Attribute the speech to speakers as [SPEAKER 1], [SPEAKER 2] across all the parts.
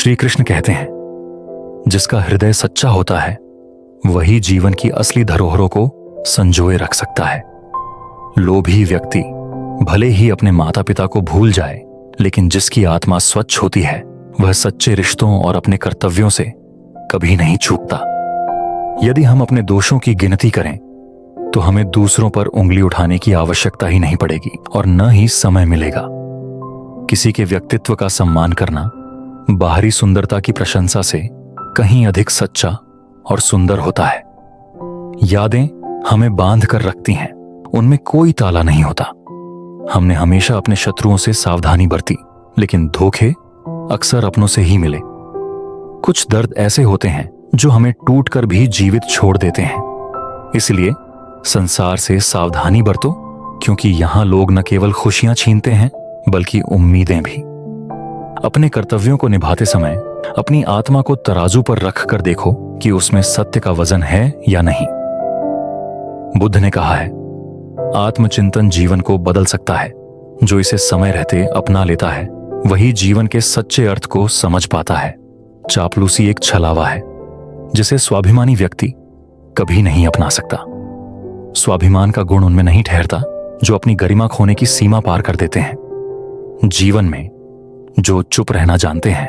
[SPEAKER 1] श्री कृष्ण कहते हैं, जिसका हृदय सच्चा होता है वही जीवन की असली धरोहरों को संजोए रख सकता है। लोभी व्यक्ति भले ही अपने माता पिता को भूल जाए, लेकिन जिसकी आत्मा स्वच्छ होती है वह सच्चे रिश्तों और अपने कर्तव्यों से कभी नहीं चूकता। यदि हम अपने दोषों की गिनती करें तो हमें दूसरों पर उंगली उठाने की आवश्यकता ही नहीं पड़ेगी और न ही समय मिलेगा। किसी के व्यक्तित्व का सम्मान करना बाहरी सुंदरता की प्रशंसा से कहीं अधिक सच्चा और सुंदर होता है। यादें हमें बांध कर रखती हैं, उनमें कोई ताला नहीं होता। हमने हमेशा अपने शत्रुओं से सावधानी बरती, लेकिन धोखे अक्सर अपनों से ही मिले। कुछ दर्द ऐसे होते हैं जो हमें टूट कर भी जीवित छोड़ देते हैं। इसलिए संसार से सावधानी बरतो, क्योंकि यहां लोग न केवल खुशियां छीनते हैं बल्कि उम्मीदें भी। अपने कर्तव्यों को निभाते समय अपनी आत्मा को तराजू पर रख कर देखो कि उसमें सत्य का वजन है या नहीं। बुद्ध ने कहा है, आत्मचिंतन जीवन को बदल सकता है। जो इसे समय रहते अपना लेता है वही जीवन के सच्चे अर्थ को समझ पाता है। चापलूसी एक छलावा है जिसे स्वाभिमानी व्यक्ति कभी नहीं अपना सकता। स्वाभिमान का गुण उनमें नहीं ठहरता जो अपनी गरिमा खोने की सीमा पार कर देते हैं। जीवन में जो चुप रहना जानते हैं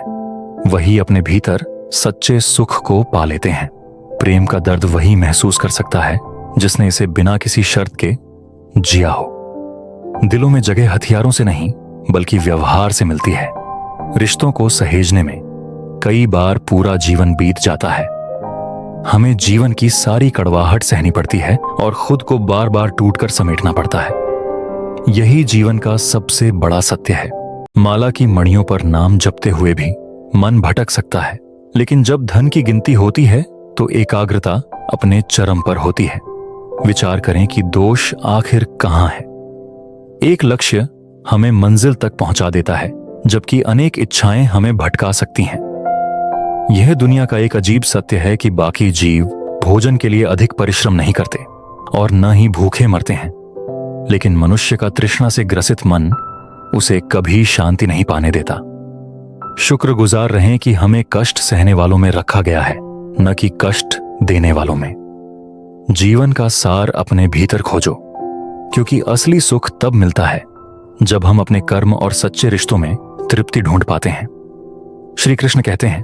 [SPEAKER 1] वही अपने भीतर सच्चे सुख को पा लेते हैं। प्रेम का दर्द वही महसूस कर सकता है जिसने इसे बिना किसी शर्त के जिया हो। दिलों में जगह हथियारों से नहीं बल्कि व्यवहार से मिलती है। रिश्तों को सहेजने में कई बार पूरा जीवन बीत जाता है। हमें जीवन की सारी कड़वाहट सहनी पड़ती है और खुद को बार बार टूटकर समेटना पड़ता है। यही जीवन का सबसे बड़ा सत्य है। माला की मणियों पर नाम जपते हुए भी मन भटक सकता है, लेकिन जब धन की गिनती होती है तो एकाग्रता अपने चरम पर होती है। विचार करें कि दोष आखिर कहां है। एक लक्ष्य हमें मंजिल तक पहुंचा देता है, जबकि अनेक इच्छाएं हमें भटका सकती हैं। यह दुनिया का एक अजीब सत्य है कि बाकी जीव भोजन के लिए अधिक परिश्रम नहीं करते और न ही भूखे मरते हैं, लेकिन मनुष्य का तृष्णा से ग्रसित मन उसे कभी शांति नहीं पाने देता। शुक्रगुजार रहें कि हमें कष्ट सहने वालों में रखा गया है, न कि कष्ट देने वालों में। जीवन का सार अपने भीतर खोजो, क्योंकि असली सुख तब मिलता है जब हम अपने कर्म और सच्चे रिश्तों में तृप्ति ढूंढ पाते हैं। श्री कृष्ण कहते हैं,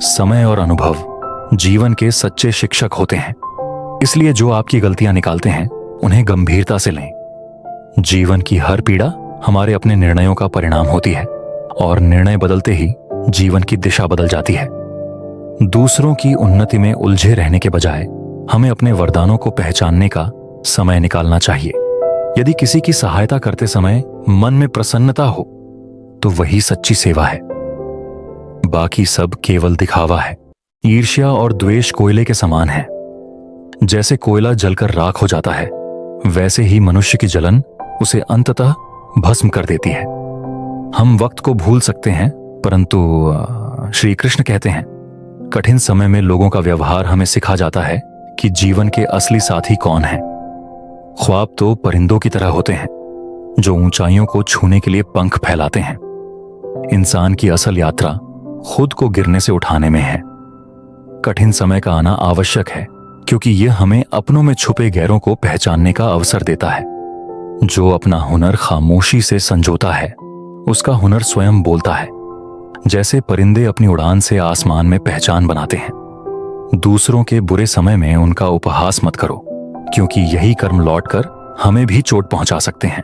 [SPEAKER 1] समय और अनुभव जीवन के सच्चे शिक्षक होते हैं। इसलिए जो आपकी गलतियां निकालते हैं उन्हें गंभीरता से लें। जीवन की हर पीड़ा हमारे अपने निर्णयों का परिणाम होती है और निर्णय बदलते ही जीवन की दिशा बदल जाती है। दूसरों की उन्नति में उलझे रहने के बजाय हमें अपने वरदानों को पहचानने का समय निकालना चाहिए। यदि किसी की सहायता करते समय मन में प्रसन्नता हो तो वही सच्ची सेवा है। बाकी सब केवल दिखावा है। ईर्ष्या और द्वेष कोयले के समान है। जैसे कोयला जलकर राख हो जाता है, वैसे ही मनुष्य की जलन उसे अंततः भस्म कर देती है। हम वक्त को भूल सकते हैं, परंतु श्री कृष्ण कहते हैं, कठिन समय में लोगों का व्यवहार हमें सिखा जाता है कि जीवन के असली साथी कौन है। ख्वाब तो परिंदों की तरह होते हैं जो ऊंचाइयों को छूने के लिए पंख फैलाते हैं। इंसान की असल यात्रा खुद को गिरने से उठाने में है। कठिन समय का आना आवश्यक है, क्योंकि यह हमें अपनों में छुपे गैरों को पहचानने का अवसर देता है। जो अपना हुनर खामोशी से संजोता है उसका हुनर स्वयं बोलता है। जैसे परिंदे अपनी उड़ान से आसमान में पहचान बनाते हैं। दूसरों के बुरे समय में उनका उपहास मत करो, क्योंकि यही कर्म लौटकर हमें भी चोट पहुंचा सकते हैं।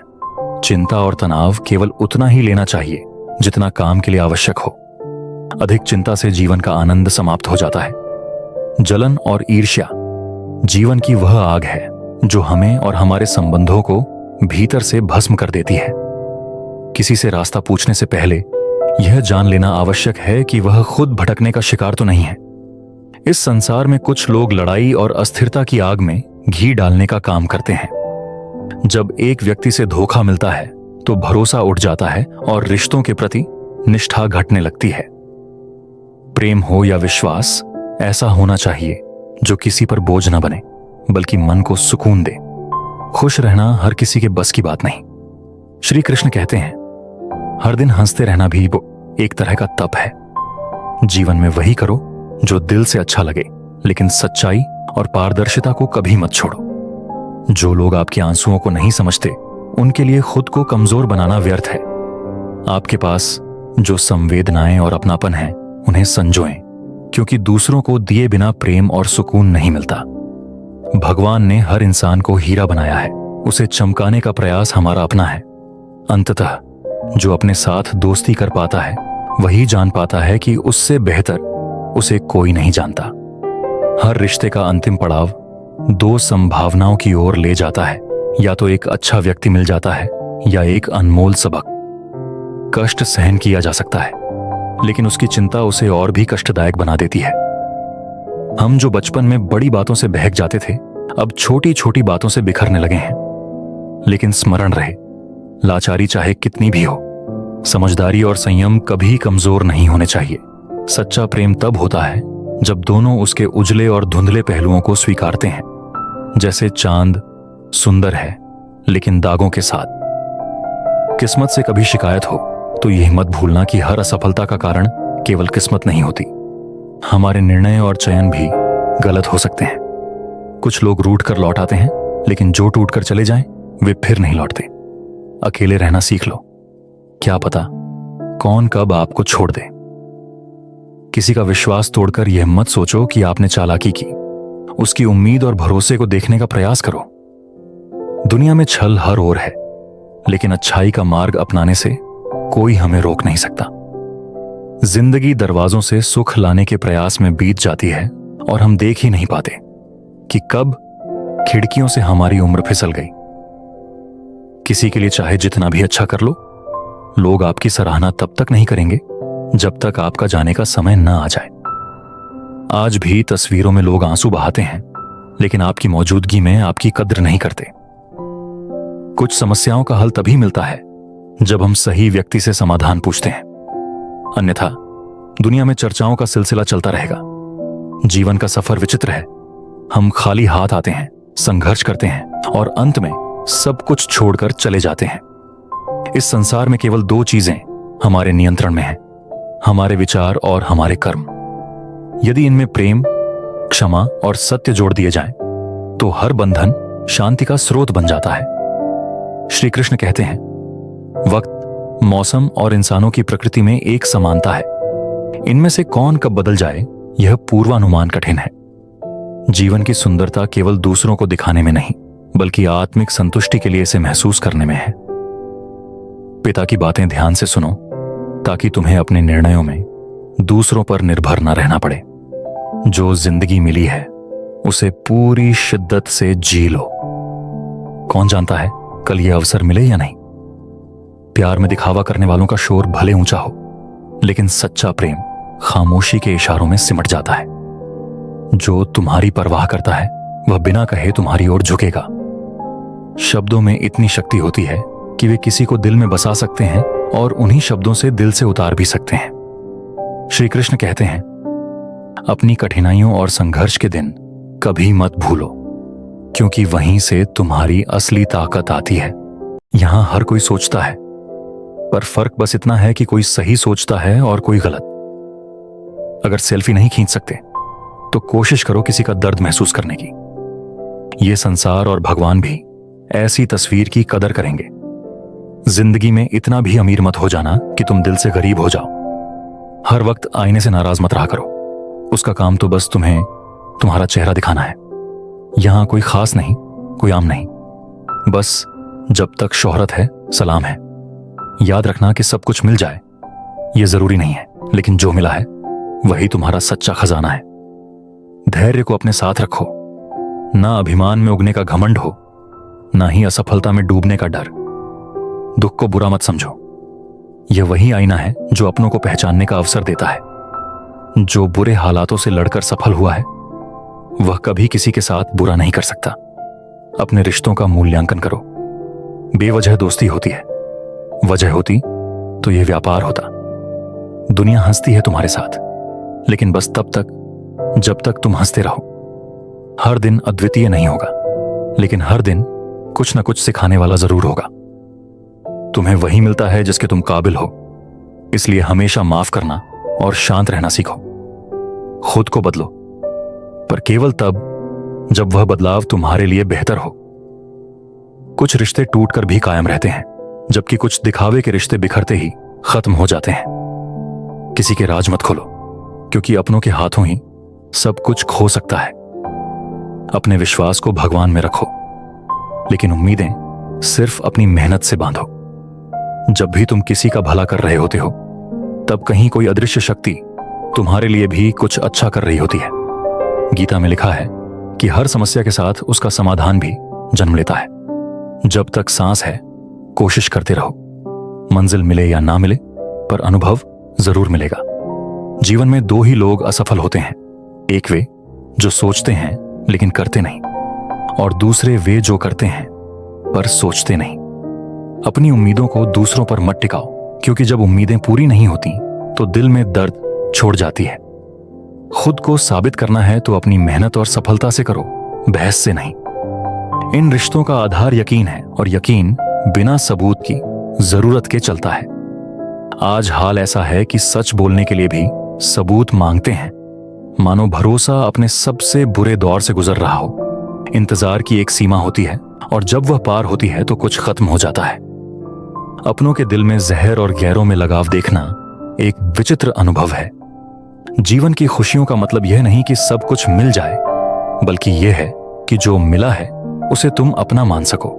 [SPEAKER 1] चिंता और तनाव केवल उतना ही लेना चाहिए जितना काम के लिए आवश्यक हो। अधिक चिंता से जीवन का आनंद समाप्त हो जाता है। जलन और ईर्ष्या जीवन की वह आग है जो हमें और हमारे संबंधों को भीतर से भस्म कर देती है। किसी से रास्ता पूछने से पहले यह जान लेना आवश्यक है कि वह खुद भटकने का शिकार तो नहीं है। इस संसार में कुछ लोग लड़ाई और अस्थिरता की आग में घी डालने का काम करते हैं। जब एक व्यक्ति से धोखा मिलता है तो भरोसा उठ जाता है और रिश्तों के प्रति निष्ठा घटने लगती है। प्रेम हो या विश्वास, ऐसा होना चाहिए जो किसी पर बोझ न बने बल्कि मन को सुकून दे। खुश रहना हर किसी के बस की बात नहीं। श्री कृष्ण कहते हैं, हर दिन हंसते रहना भी एक तरह का तप है। जीवन में वही करो जो दिल से अच्छा लगे, लेकिन सच्चाई और पारदर्शिता को कभी मत छोड़ो। जो लोग आपके आंसुओं को नहीं समझते, उनके लिए खुद को कमजोर बनाना व्यर्थ है। आपके पास जो संवेदनाएं और अपनापन है, उन्हें संजोएं, क्योंकि दूसरों को दिए बिना प्रेम और सुकून नहीं मिलता। भगवान ने हर इंसान को हीरा बनाया है, उसे चमकाने का प्रयास हमारा अपना है। अंततः जो अपने साथ दोस्ती कर पाता है, वही जान पाता है कि उससे बेहतर उसे कोई नहीं जानता। हर रिश्ते का अंतिम पड़ाव दो संभावनाओं की ओर ले जाता है, या तो एक अच्छा व्यक्ति मिल जाता है या एक अनमोल सबक। कष्ट सहन किया जा सकता है, लेकिन उसकी चिंता उसे और भी कष्टदायक बना देती है। हम जो बचपन में बड़ी बातों से बहक जाते थे, अब छोटी छोटी बातों से बिखरने लगे हैं। लेकिन स्मरण रहे, लाचारी चाहे कितनी भी हो, समझदारी और संयम कभी कमजोर नहीं होने चाहिए। सच्चा प्रेम तब होता है जब दोनों उसके उजले और धुंधले पहलुओं को स्वीकारते हैं। जैसे चांद सुंदर है, लेकिन दागों के साथ। किस्मत से कभी शिकायत हो तो यह मत भूलना कि हर असफलता का कारण केवल किस्मत नहीं होती। हमारे निर्णय और चयन भी गलत हो सकते हैं। कुछ लोग रूठ कर लौट आते हैं, लेकिन जो टूट कर चले जाएं, वे फिर नहीं लौटते। अकेले रहना सीख लो, क्या पता कौन कब आपको छोड़ दे। किसी का विश्वास तोड़कर यह मत सोचो कि आपने चालाकी की। उसकी उम्मीद और भरोसे को देखने का प्रयास करो। दुनिया में छल हर ओर है, लेकिन अच्छाई का मार्ग अपनाने से कोई हमें रोक नहीं सकता। जिंदगी दरवाजों से सुख लाने के प्रयास में बीत जाती है, और हम देख ही नहीं पाते कि कब खिड़कियों से हमारी उम्र फिसल गई। किसी के लिए चाहे जितना भी अच्छा कर लो, लोग आपकी सराहना तब तक नहीं करेंगे जब तक आपका जाने का समय न आ जाए। आज भी तस्वीरों में लोग आंसू बहाते हैं, लेकिन आपकी मौजूदगी में आपकी कद्र नहीं करते। कुछ समस्याओं का हल तभी मिलता है जब हम सही व्यक्ति से समाधान पूछते हैं, अन्यथा दुनिया में चर्चाओं का सिलसिला चलता रहेगा। जीवन का सफर विचित्र है। हम खाली हाथ आते हैं, संघर्ष करते हैं और अंत में सब कुछ छोड़कर चले जाते हैं। इस संसार में केवल दो चीजें हमारे नियंत्रण में हैं, हमारे विचार और हमारे कर्म। यदि इनमें प्रेम, क्षमा और सत्य जोड़ दिए जाएं, तो हर बंधन शांति का स्रोत बन जाता है। श्री कृष्ण कहते हैं, वक्त, मौसम और इंसानों की प्रकृति में एक समानता है। इनमें से कौन कब बदल जाए, यह पूर्वानुमान कठिन है। जीवन की सुंदरता केवल दूसरों को दिखाने में नहीं, बल्कि आत्मिक संतुष्टि के लिए इसे महसूस करने में है। पिता की बातें ध्यान से सुनो, ताकि तुम्हें अपने निर्णयों में दूसरों पर निर्भर न रहना पड़े। जो जिंदगी मिली है, उसे पूरी शिद्दत से जी लो। कौन जानता है कल यह अवसर मिले या नहीं। प्यार में दिखावा करने वालों का शोर भले ऊंचा हो, लेकिन सच्चा प्रेम खामोशी के इशारों में सिमट जाता है। जो तुम्हारी परवाह करता है, वह बिना कहे तुम्हारी ओर झुकेगा। शब्दों में इतनी शक्ति होती है कि वे किसी को दिल में बसा सकते हैं और उन्हीं शब्दों से दिल से उतार भी सकते हैं। श्री कृष्ण कहते हैं, अपनी कठिनाइयों और संघर्ष के दिन कभी मत भूलो, क्योंकि वहीं से तुम्हारी असली ताकत आती है। यहां हर कोई सोचता है, पर फर्क बस इतना है कि कोई सही सोचता है और कोई गलत। अगर सेल्फी नहीं खींच सकते, तो कोशिश करो किसी का दर्द महसूस करने की। यह संसार और भगवान भी ऐसी तस्वीर की कदर करेंगे। जिंदगी में इतना भी अमीर मत हो जाना कि तुम दिल से गरीब हो जाओ। हर वक्त आईने से नाराज मत रहा करो। उसका काम तो बस तुम्हें तुम्हारा चेहरा दिखाना है। यहां कोई खास नहीं, कोई आम नहीं। बस जब तक शोहरत है, सलाम है। याद रखना कि सब कुछ मिल जाए यह जरूरी नहीं है, लेकिन जो मिला है वही तुम्हारा सच्चा खजाना है। धैर्य को अपने साथ रखो। ना अभिमान में उगने का घमंड हो, ना ही असफलता में डूबने का डर। दुख को बुरा मत समझो। यह वही आईना है जो अपनों को पहचानने का अवसर देता है। जो बुरे हालातों से लड़कर सफल हुआ है, वह कभी किसी के साथ बुरा नहीं कर सकता। अपने रिश्तों का मूल्यांकन करो। बेवजह दोस्ती होती है, वजह होती तो यह व्यापार होता। दुनिया हंसती है तुम्हारे साथ, लेकिन बस तब तक जब तक तुम हंसते रहो। हर दिन अद्वितीय नहीं होगा, लेकिन हर दिन कुछ न कुछ सिखाने वाला जरूर होगा। तुम्हें वही मिलता है जिसके तुम काबिल हो, इसलिए हमेशा माफ करना और शांत रहना सीखो। खुद को बदलो, पर केवल तब जब वह बदलाव तुम्हारे लिए बेहतर हो। कुछ रिश्ते टूटकर भी कायम रहते हैं, जबकि कुछ दिखावे के रिश्ते बिखरते ही खत्म हो जाते हैं। किसी के राज मत खोलो, क्योंकि अपनों के हाथों ही सब कुछ खो सकता है। अपने विश्वास को भगवान में रखो, लेकिन उम्मीदें सिर्फ अपनी मेहनत से बांधो। जब भी तुम किसी का भला कर रहे होते हो, तब कहीं कोई अदृश्य शक्ति तुम्हारे लिए भी कुछ अच्छा कर रही होती है। गीता में लिखा है कि हर समस्या के साथ उसका समाधान भी जन्म लेता है। जब तक सांस है, कोशिश करते रहो। मंजिल मिले या ना मिले, पर अनुभव जरूर मिलेगा। जीवन में दो ही लोग असफल होते हैं, एक वे जो सोचते हैं लेकिन करते नहीं, और दूसरे वे जो करते हैं पर सोचते नहीं। अपनी उम्मीदों को दूसरों पर मत टिकाओ, क्योंकि जब उम्मीदें पूरी नहीं होती तो दिल में दर्द छोड़ जाती है। खुद को साबित करना है तो अपनी मेहनत और सफलता से करो, बहस से नहीं। इन रिश्तों का आधार यकीन है, और यकीन बिना सबूत की जरूरत के चलता है। आज हाल ऐसा है कि सच बोलने के लिए भी सबूत मांगते हैं, मानो भरोसा अपने सबसे बुरे दौर से गुजर रहा हो। इंतजार की एक सीमा होती है, और जब वह पार होती है तो कुछ खत्म हो जाता है। अपनों के दिल में जहर और गैरों में लगाव देखना एक विचित्र अनुभव है। जीवन की खुशियों का मतलब यह नहीं कि सब कुछ मिल जाए, बल्कि यह है कि जो मिला है उसे तुम अपना मान सको।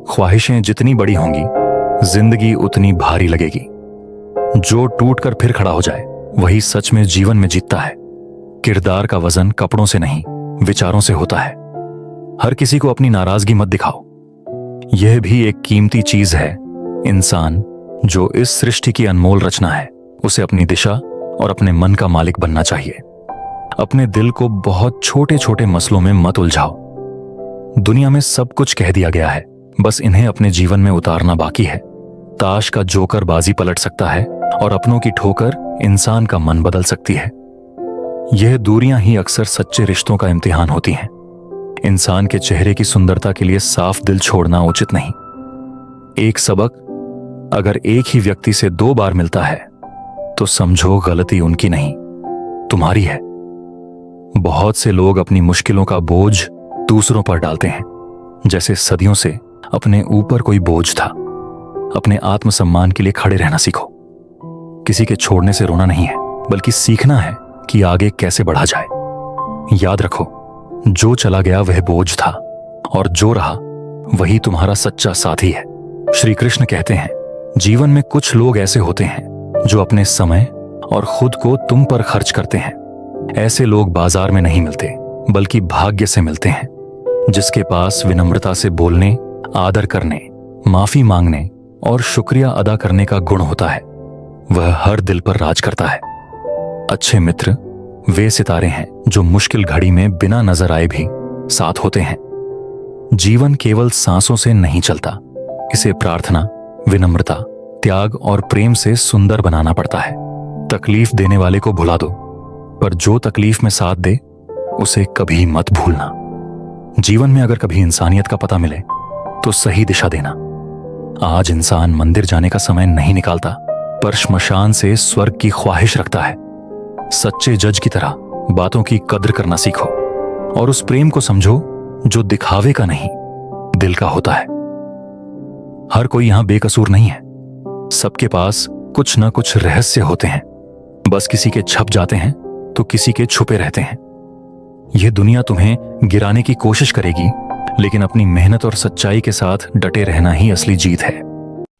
[SPEAKER 1] ख्वाहिशें जितनी बड़ी होंगी, जिंदगी उतनी भारी लगेगी। जो टूट कर फिर खड़ा हो जाए, वही सच में जीवन में जीतता है। किरदार का वजन कपड़ों से नहीं, विचारों से होता है। हर किसी को अपनी नाराजगी मत दिखाओ। यह भी एक कीमती चीज है। इंसान जो इस सृष्टि की अनमोल रचना है, उसे अपनी दिशा और अपने मन का मालिक बनना चाहिए। अपने दिल को बहुत छोटे छोटे मसलों में मत उलझाओ। दुनिया में सब कुछ कह दिया गया है, बस इन्हें अपने जीवन में उतारना बाकी है। ताश का जोकर बाजी पलट सकता है, और अपनों की ठोकर इंसान का मन बदल सकती है। यह दूरियां ही अक्सर सच्चे रिश्तों का इम्तिहान होती हैं। इंसान के चेहरे की सुंदरता के लिए साफ दिल छोड़ना उचित नहीं। एक सबक अगर एक ही व्यक्ति से 2 बार मिलता है, तो समझो गलती उनकी नहीं, तुम्हारी है। बहुत से लोग अपनी मुश्किलों का बोझ दूसरों पर डालते हैं, जैसे सदियों से अपने ऊपर कोई बोझ था। अपने आत्मसम्मान के लिए खड़े रहना सीखो। किसी के छोड़ने से रोना नहीं है, बल्कि सीखना है कि आगे कैसे बढ़ा जाए। याद रखो, जो चला गया वह बोझ था, और जो रहा वही तुम्हारा सच्चा साथी है। श्री कृष्ण कहते हैं, जीवन में कुछ लोग ऐसे होते हैं जो अपने समय और खुद को तुम पर खर्च करते हैं। ऐसे लोग बाजार में नहीं मिलते, बल्कि भाग्य से मिलते हैं। जिसके पास विनम्रता से बोलने, आदर करने, माफी मांगने और शुक्रिया अदा करने का गुण होता है, वह हर दिल पर राज करता है। अच्छे मित्र वे सितारे हैं जो मुश्किल घड़ी में बिना नजर आए भी साथ होते हैं। जीवन केवल सांसों से नहीं चलता, इसे प्रार्थना, विनम्रता, त्याग और प्रेम से सुंदर बनाना पड़ता है। तकलीफ देने वाले को भुला दो, पर जो तकलीफ में साथ दे उसे कभी मत भूलना। जीवन में अगर कभी इंसानियत का पता मिले तो सही दिशा देना। आज इंसान मंदिर जाने का समय नहीं निकालता, पर श्मशान से स्वर्ग की ख्वाहिश रखता है। सच्चे जज की तरह बातों की कद्र करना सीखो, और उस प्रेम को समझो जो दिखावे का नहीं, दिल का होता है। हर कोई यहां बेकसूर नहीं है। सबके पास कुछ ना कुछ रहस्य होते हैं, बस किसी के छप जाते हैं तो किसी के छुपे रहते हैं। यह दुनिया तुम्हें गिराने की कोशिश करेगी, लेकिन अपनी मेहनत और सच्चाई के साथ डटे रहना ही असली जीत है।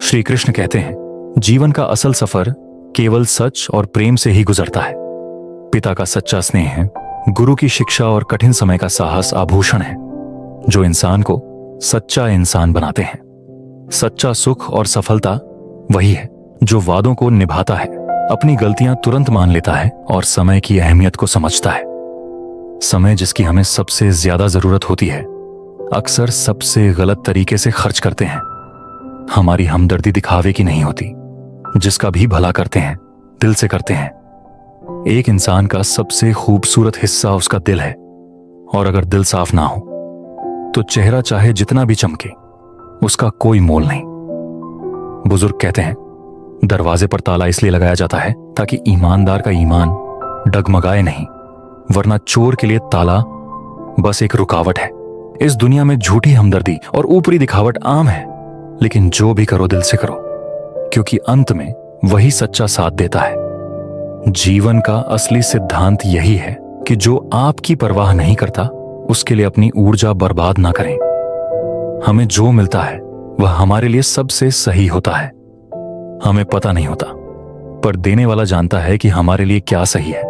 [SPEAKER 1] श्री कृष्ण कहते हैं, जीवन का असल सफर केवल सच और प्रेम से ही गुजरता है। पिता का सच्चा स्नेह है, गुरु की शिक्षा और कठिन समय का साहस आभूषण है, जो इंसान को सच्चा इंसान बनाते हैं। सच्चा सुख और सफलता वही है जो वादों को निभाता है, अपनी गलतियां तुरंत मान लेता है और समय की अहमियत को समझता है। समय जिसकी हमें सबसे ज्यादा जरूरत होती है, अक्सर सबसे गलत तरीके से खर्च करते हैं। हमारी हमदर्दी दिखावे की नहीं होती, जिसका भी भला करते हैं दिल से करते हैं। एक इंसान का सबसे खूबसूरत हिस्सा उसका दिल है, और अगर दिल साफ ना हो तो चेहरा चाहे जितना भी चमके, उसका कोई मोल नहीं। बुजुर्ग कहते हैं, दरवाजे पर ताला इसलिए लगाया जाता है ताकि ईमानदार का ईमान डगमगाए नहीं, वरना चोर के लिए ताला बस एक रुकावट है। इस दुनिया में झूठी हमदर्दी और ऊपरी दिखावट आम है, लेकिन जो भी करो दिल से करो, क्योंकि अंत में वही सच्चा साथ देता है। जीवन का असली सिद्धांत यही है कि जो आपकी परवाह नहीं करता उसके लिए अपनी ऊर्जा बर्बाद ना करें। हमें जो मिलता है वह हमारे लिए सबसे सही होता है। हमें पता नहीं होता, पर देने वाला जानता है कि हमारे लिए क्या सही है।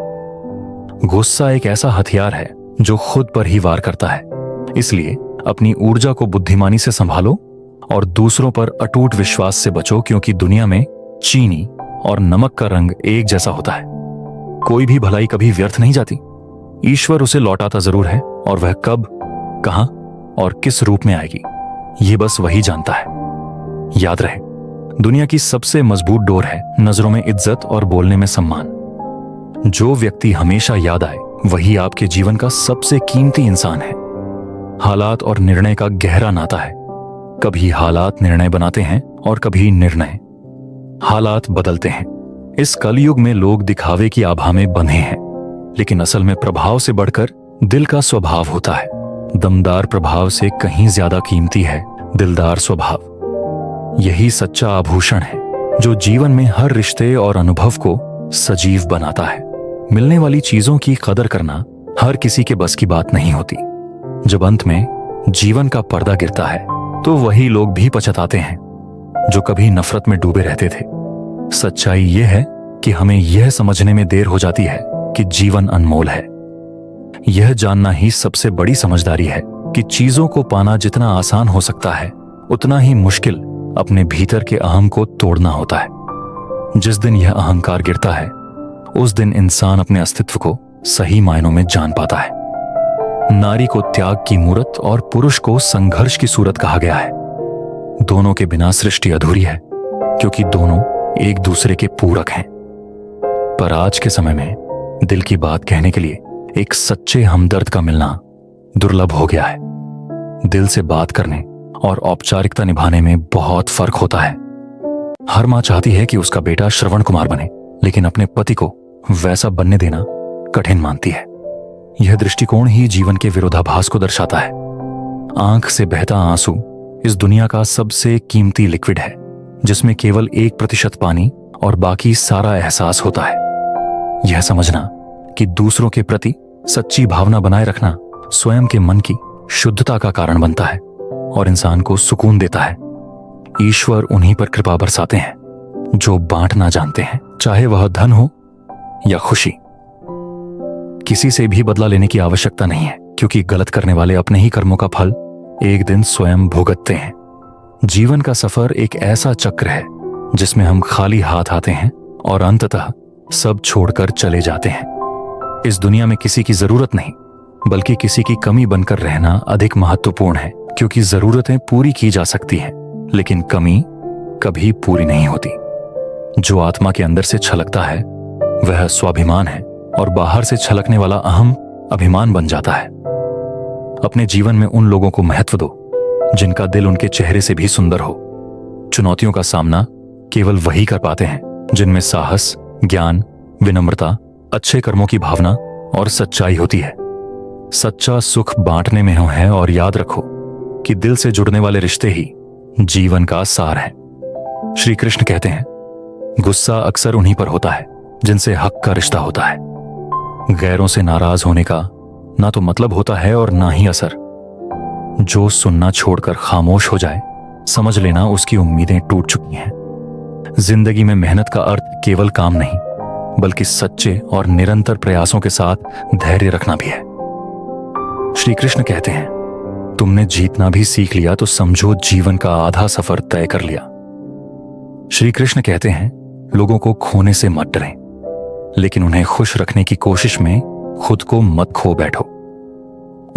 [SPEAKER 1] गुस्सा एक ऐसा हथियार है जो खुद पर ही वार करता है। इसलिए अपनी ऊर्जा को बुद्धिमानी से संभालो और दूसरों पर अटूट विश्वास से बचो, क्योंकि दुनिया में चीनी और नमक का रंग एक जैसा होता है। कोई भी भलाई कभी व्यर्थ नहीं जाती। ईश्वर उसे लौटाता जरूर है, और वह कब, कहां और किस रूप में आएगी ये बस वही जानता है। याद रहे, दुनिया की सबसे मजबूत डोर है नजरों में इज्जत और बोलने में सम्मान। जो व्यक्ति हमेशा याद आए वही आपके जीवन का सबसे कीमती इंसान है। हालात और निर्णय का गहरा नाता है। कभी हालात निर्णय बनाते हैं और कभी निर्णय हालात बदलते हैं। इस कलयुग में लोग दिखावे की आभा में बंधे हैं, लेकिन असल में प्रभाव से बढ़कर दिल का स्वभाव होता है। दमदार प्रभाव से कहीं ज्यादा कीमती है दिलदार स्वभाव। यही सच्चा आभूषण है जो जीवन में हर रिश्ते और अनुभव को सजीव बनाता है। मिलने वाली चीजों की कदर करना हर किसी के बस की बात नहीं होती। जब अंत में जीवन का पर्दा गिरता है तो वही लोग भी पछताते हैं जो कभी नफरत में डूबे रहते थे। सच्चाई यह है कि हमें यह समझने में देर हो जाती है कि जीवन अनमोल है। यह जानना ही सबसे बड़ी समझदारी है कि चीजों को पाना जितना आसान हो सकता है उतना ही मुश्किल अपने भीतर के अहम को तोड़ना होता है। जिस दिन यह अहंकार गिरता है उस दिन इंसान अपने अस्तित्व को सही मायनों में जान पाता है। नारी को त्याग की मूरत और पुरुष को संघर्ष की सूरत कहा गया है। दोनों के बिना सृष्टि अधूरी है, क्योंकि दोनों एक दूसरे के पूरक हैं। पर आज के समय में दिल की बात कहने के लिए एक सच्चे हमदर्द का मिलना दुर्लभ हो गया है। दिल से बात करने और औपचारिकता निभाने में बहुत फर्क होता है। हर मां चाहती है कि उसका बेटा श्रवण कुमार बने, लेकिन अपने पति को वैसा बनने देना कठिन मानती है। यह दृष्टिकोण ही जीवन के विरोधाभास को दर्शाता है। आंख से बहता आंसू इस दुनिया का सबसे कीमती लिक्विड है, जिसमें केवल 1% पानी और बाकी सारा एहसास होता है। यह समझना कि दूसरों के प्रति सच्ची भावना बनाए रखना स्वयं के मन की शुद्धता का कारण बनता है और इंसान को सुकून देता है। ईश्वर उन्हीं पर कृपा बरसाते हैं जो बांटना जानते हैं, चाहे वह धन हो या खुशी। किसी से भी बदला लेने की आवश्यकता नहीं है, क्योंकि गलत करने वाले अपने ही कर्मों का फल एक दिन स्वयं भुगतते हैं। जीवन का सफर एक ऐसा चक्र है जिसमें हम खाली हाथ आते हैं और अंततः सब छोड़कर चले जाते हैं। इस दुनिया में किसी की जरूरत नहीं, बल्कि किसी की कमी बनकर रहना अधिक महत्वपूर्ण है, क्योंकि जरूरतें पूरी की जा सकती हैं, लेकिन कमी कभी पूरी नहीं होती। जो आत्मा के अंदर से छलकता है वह स्वाभिमान है, और बाहर से छलकने वाला अहम अभिमान बन जाता है। अपने जीवन में उन लोगों को महत्व दो जिनका दिल उनके चेहरे से भी सुंदर हो। चुनौतियों का सामना केवल वही कर पाते हैं जिनमें साहस, ज्ञान, विनम्रता, अच्छे कर्मों की भावना और सच्चाई होती है। सच्चा सुख बांटने में है, और याद रखो कि दिल से जुड़ने वाले रिश्ते ही जीवन का सार है। श्री कृष्ण कहते हैं, गुस्सा अक्सर उन्हीं पर होता है जिनसे हक का रिश्ता होता है। गैरों से नाराज होने का ना तो मतलब होता है और ना ही असर। जो सुनना छोड़कर खामोश हो जाए, समझ लेना उसकी उम्मीदें टूट चुकी हैं। जिंदगी में मेहनत का अर्थ केवल काम नहीं, बल्कि सच्चे और निरंतर प्रयासों के साथ धैर्य रखना भी है। श्री कृष्ण कहते हैं, तुमने जीतना भी सीख लिया तो समझो जीवन का आधा सफर तय कर लिया। श्री कृष्ण कहते हैं, लोगों को खोने से मत डरें, लेकिन उन्हें खुश रखने की कोशिश में खुद को मत खो बैठो।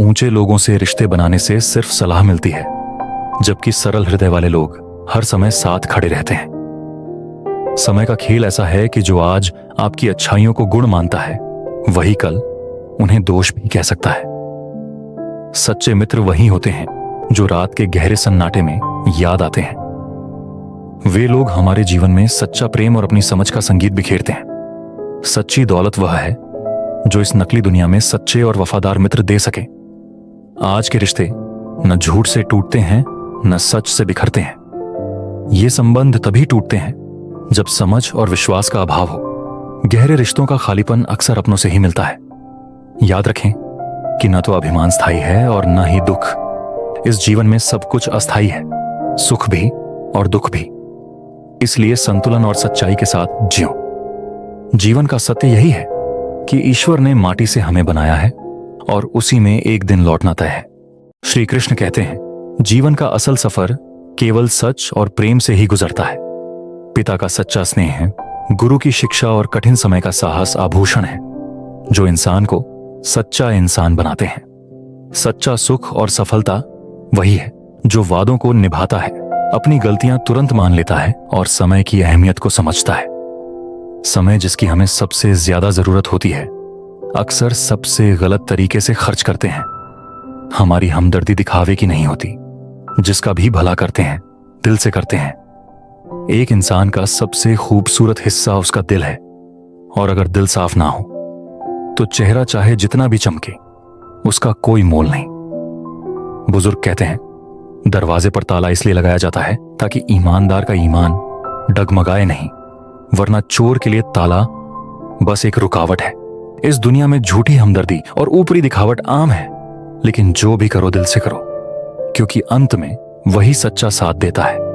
[SPEAKER 1] ऊंचे लोगों से रिश्ते बनाने से सिर्फ सलाह मिलती है, जबकि सरल हृदय वाले लोग हर समय साथ खड़े रहते हैं। समय का खेल ऐसा है कि जो आज आपकी अच्छाइयों को गुण मानता है, वही कल उन्हें दोष भी कह सकता है। सच्चे मित्र वही होते हैं जो रात के गहरे सन्नाटे में याद आते हैं। वे लोग हमारे जीवन में सच्चा प्रेम और अपनी समझ का संगीत बिखेरते हैं। सच्ची दौलत वह है जो इस नकली दुनिया में सच्चे और वफादार मित्र दे सके। आज के रिश्ते न झूठ से टूटते हैं न सच से बिखरते हैं। ये संबंध तभी टूटते हैं जब समझ और विश्वास का अभाव हो। गहरे रिश्तों का खालीपन अक्सर अपनों से ही मिलता है। याद रखें कि न तो अभिमान स्थायी है और न ही दुख। इस जीवन में सब कुछ अस्थायी है, सुख भी और दुख भी। इसलिए संतुलन और सच्चाई के साथ जियो। जीवन का सत्य यही है कि ईश्वर ने माटी से हमें बनाया है और उसी में एक दिन लौटना तय है। श्री कृष्ण कहते हैं, जीवन का असल सफर केवल सच और प्रेम से ही गुजरता है। पिता का सच्चा स्नेह है, गुरु की शिक्षा और कठिन समय का साहस आभूषण है जो इंसान को सच्चा इंसान बनाते हैं। सच्चा सुख और सफलता वही है जो वादों को निभाता है, अपनी गलतियां तुरंत मान लेता है और समय की अहमियत को समझता है। समय जिसकी हमें सबसे ज्यादा जरूरत होती है, अक्सर सबसे गलत तरीके से खर्च करते हैं। हमारी हमदर्दी दिखावे की नहीं होती, जिसका भी भला करते हैं दिल से करते हैं। एक इंसान का सबसे खूबसूरत हिस्सा उसका दिल है, और अगर दिल साफ ना हो तो चेहरा चाहे जितना भी चमके, उसका कोई मोल नहीं। बुजुर्ग कहते हैं, दरवाजे पर ताला इसलिए लगाया जाता है ताकि ईमानदार का ईमान डगमगाए नहीं, वरना चोर के लिए ताला बस एक रुकावट है। इस दुनिया में झूठी हमदर्दी और ऊपरी दिखावट आम है, लेकिन जो भी करो दिल से करो, क्योंकि अंत में वही सच्चा साथ देता है।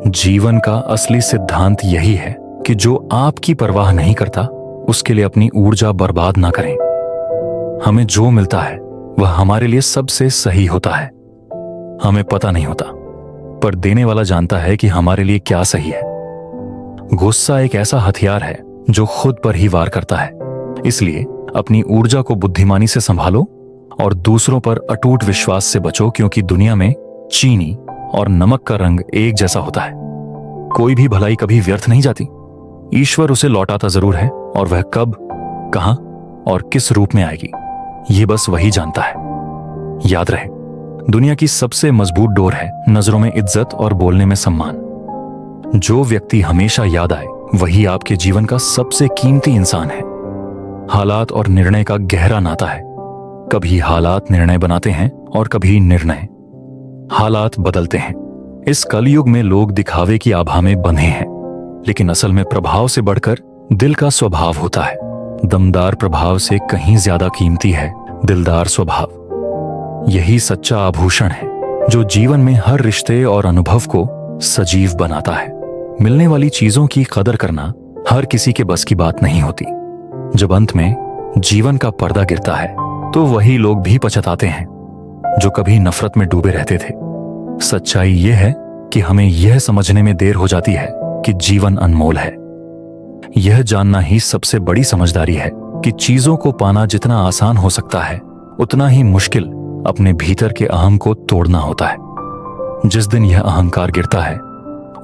[SPEAKER 1] जीवन का असली सिद्धांत यही है कि जो आपकी परवाह नहीं करता उसके लिए अपनी ऊर्जा बर्बाद ना करें। हमें जो मिलता है वह हमारे लिए सबसे सही होता है। हमें पता नहीं होता, पर देने वाला जानता है कि हमारे लिए क्या सही है। गुस्सा एक ऐसा हथियार है जो खुद पर ही वार करता है। इसलिए अपनी ऊर्जा को बुद्धिमानी से संभालो और दूसरों पर अटूट विश्वास से बचो, क्योंकि दुनिया में चीनी और नमक का रंग एक जैसा होता है। कोई भी भलाई कभी व्यर्थ नहीं जाती। ईश्वर उसे लौटाता जरूर है, और वह कब, कहां और किस रूप में आएगी ये बस वही जानता है। याद रहे, दुनिया की सबसे मजबूत डोर है नजरों में इज्जत और बोलने में सम्मान। जो व्यक्ति हमेशा याद आए वही आपके जीवन का सबसे कीमती इंसान है। हालात और निर्णय का गहरा नाता है। कभी हालात निर्णय बनाते हैं और कभी निर्णय हालात बदलते हैं। इस कलयुग में लोग दिखावे की आभा में बंधे हैं, लेकिन असल में प्रभाव से बढ़कर दिल का स्वभाव होता है। दमदार प्रभाव से कहीं ज्यादा कीमती है दिलदार स्वभाव। यही सच्चा आभूषण है जो जीवन में हर रिश्ते और अनुभव को सजीव बनाता है। मिलने वाली चीजों की कदर करना हर किसी के बस की बात नहीं होती। जब अंत में जीवन का पर्दा गिरता है तो वही लोग भी पछताते हैं जो कभी नफरत में डूबे रहते थे। सच्चाई यह है कि हमें यह समझने में देर हो जाती है कि जीवन अनमोल है। यह जानना ही सबसे बड़ी समझदारी है कि चीजों को पाना जितना आसान हो सकता है, उतना ही मुश्किल अपने भीतर के अहम को तोड़ना होता है। जिस दिन यह अहंकार गिरता है,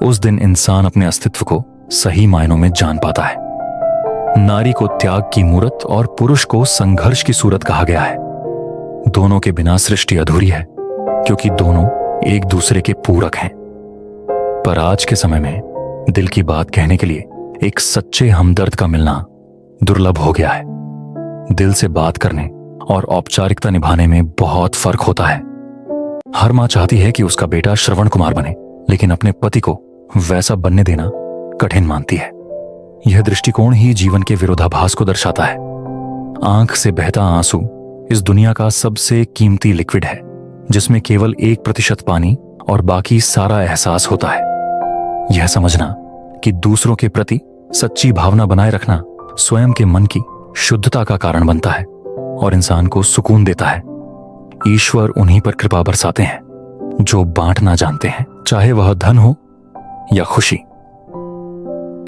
[SPEAKER 1] उस दिन इंसान अपने अस्तित्व को सही मायनों में जान पाता है। नारी को त्याग की मूरत और पुरुष को संघर्ष की सूरत कहा गया है। दोनों के बिना सृष्टि अधूरी है, क्योंकि दोनों एक दूसरे के पूरक हैं। पर आज के समय में दिल की बात कहने के लिए एक सच्चे हमदर्द का मिलना दुर्लभ हो गया है। दिल से बात करने और औपचारिकता निभाने में बहुत फर्क होता है। हर मां चाहती है कि उसका बेटा श्रवण कुमार बने, लेकिन अपने पति को वैसा बनने देना कठिन मानती है। यह दृष्टिकोण ही जीवन के विरोधाभास को दर्शाता है। आंख से बहता आंसू इस दुनिया का सबसे कीमती लिक्विड है, जिसमें केवल 1% पानी और बाकी सारा एहसास होता है। यह समझना कि दूसरों के प्रति सच्ची भावना बनाए रखना स्वयं के मन की शुद्धता का कारण बनता है और इंसान को सुकून देता है। ईश्वर उन्हीं पर कृपा बरसाते हैं जो बांटना जानते हैं, चाहे वह धन हो या खुशी।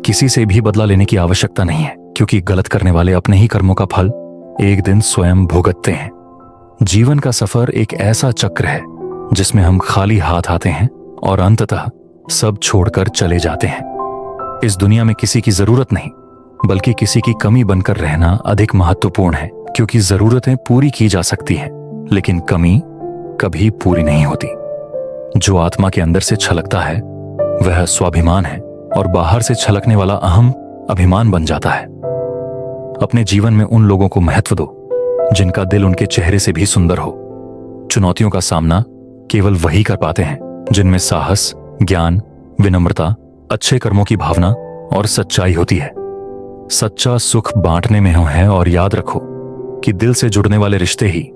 [SPEAKER 1] किसी से भी बदला लेने की आवश्यकता नहीं है, क्योंकि गलत करने वाले अपने ही कर्मों का फल एक दिन स्वयं भुगतते हैं। जीवन का सफर एक ऐसा चक्र है जिसमें हम खाली हाथ आते हैं और अंततः सब छोड़कर चले जाते हैं। इस दुनिया में किसी की जरूरत नहीं, बल्कि किसी की कमी बनकर रहना अधिक महत्वपूर्ण है, क्योंकि जरूरतें पूरी की जा सकती हैं, लेकिन कमी कभी पूरी नहीं होती। जो आत्मा के अंदर से छलकता है वह स्वाभिमान है, और बाहर से छलकने वाला अहम अभिमान बन जाता है। अपने जीवन में उन लोगों को महत्व दो जिनका दिल उनके चेहरे से भी सुंदर हो। चुनौतियों का सामना केवल वही कर पाते हैं जिनमें साहस, ज्ञान, विनम्रता, अच्छे कर्मों की भावना और सच्चाई होती है। सच्चा सुख बांटने में है और याद रखो कि दिल से जुड़ने वाले रिश्ते ही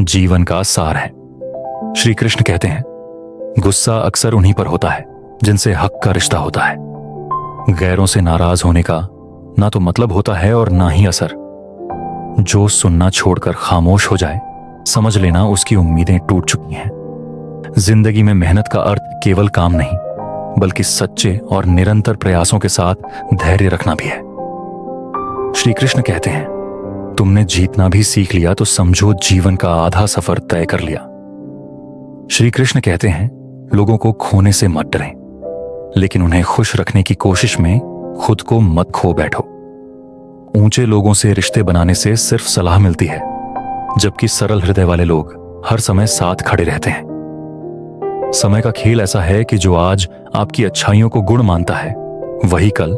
[SPEAKER 1] जीवन का सार है। श्री कृष्ण कहते हैं, गुस्सा अक्सर उन्हीं पर होता है जिनसे हक का रिश्ता होता है। गैरों से नाराज होने का ना तो मतलब होता है और ना ही असर। जो सुनना छोड़कर खामोश हो जाए, समझ लेना उसकी उम्मीदें टूट चुकी हैं। जिंदगी में मेहनत का अर्थ केवल काम नहीं, बल्कि सच्चे और निरंतर प्रयासों के साथ धैर्य रखना भी है। श्री कृष्ण कहते हैं, तुमने जीतना भी सीख लिया तो समझो जीवन का आधा सफर तय कर लिया। श्री कृष्ण कहते हैं, लोगों को खोने से मत डरें, लेकिन उन्हें खुश रखने की कोशिश में खुद को मत खो बैठो। ऊंचे लोगों से रिश्ते बनाने से सिर्फ सलाह मिलती है, जबकि सरल हृदय वाले लोग हर समय साथ खड़े रहते हैं। समय का खेल ऐसा है कि जो आज आपकी अच्छाइयों को गुण मानता है, वही कल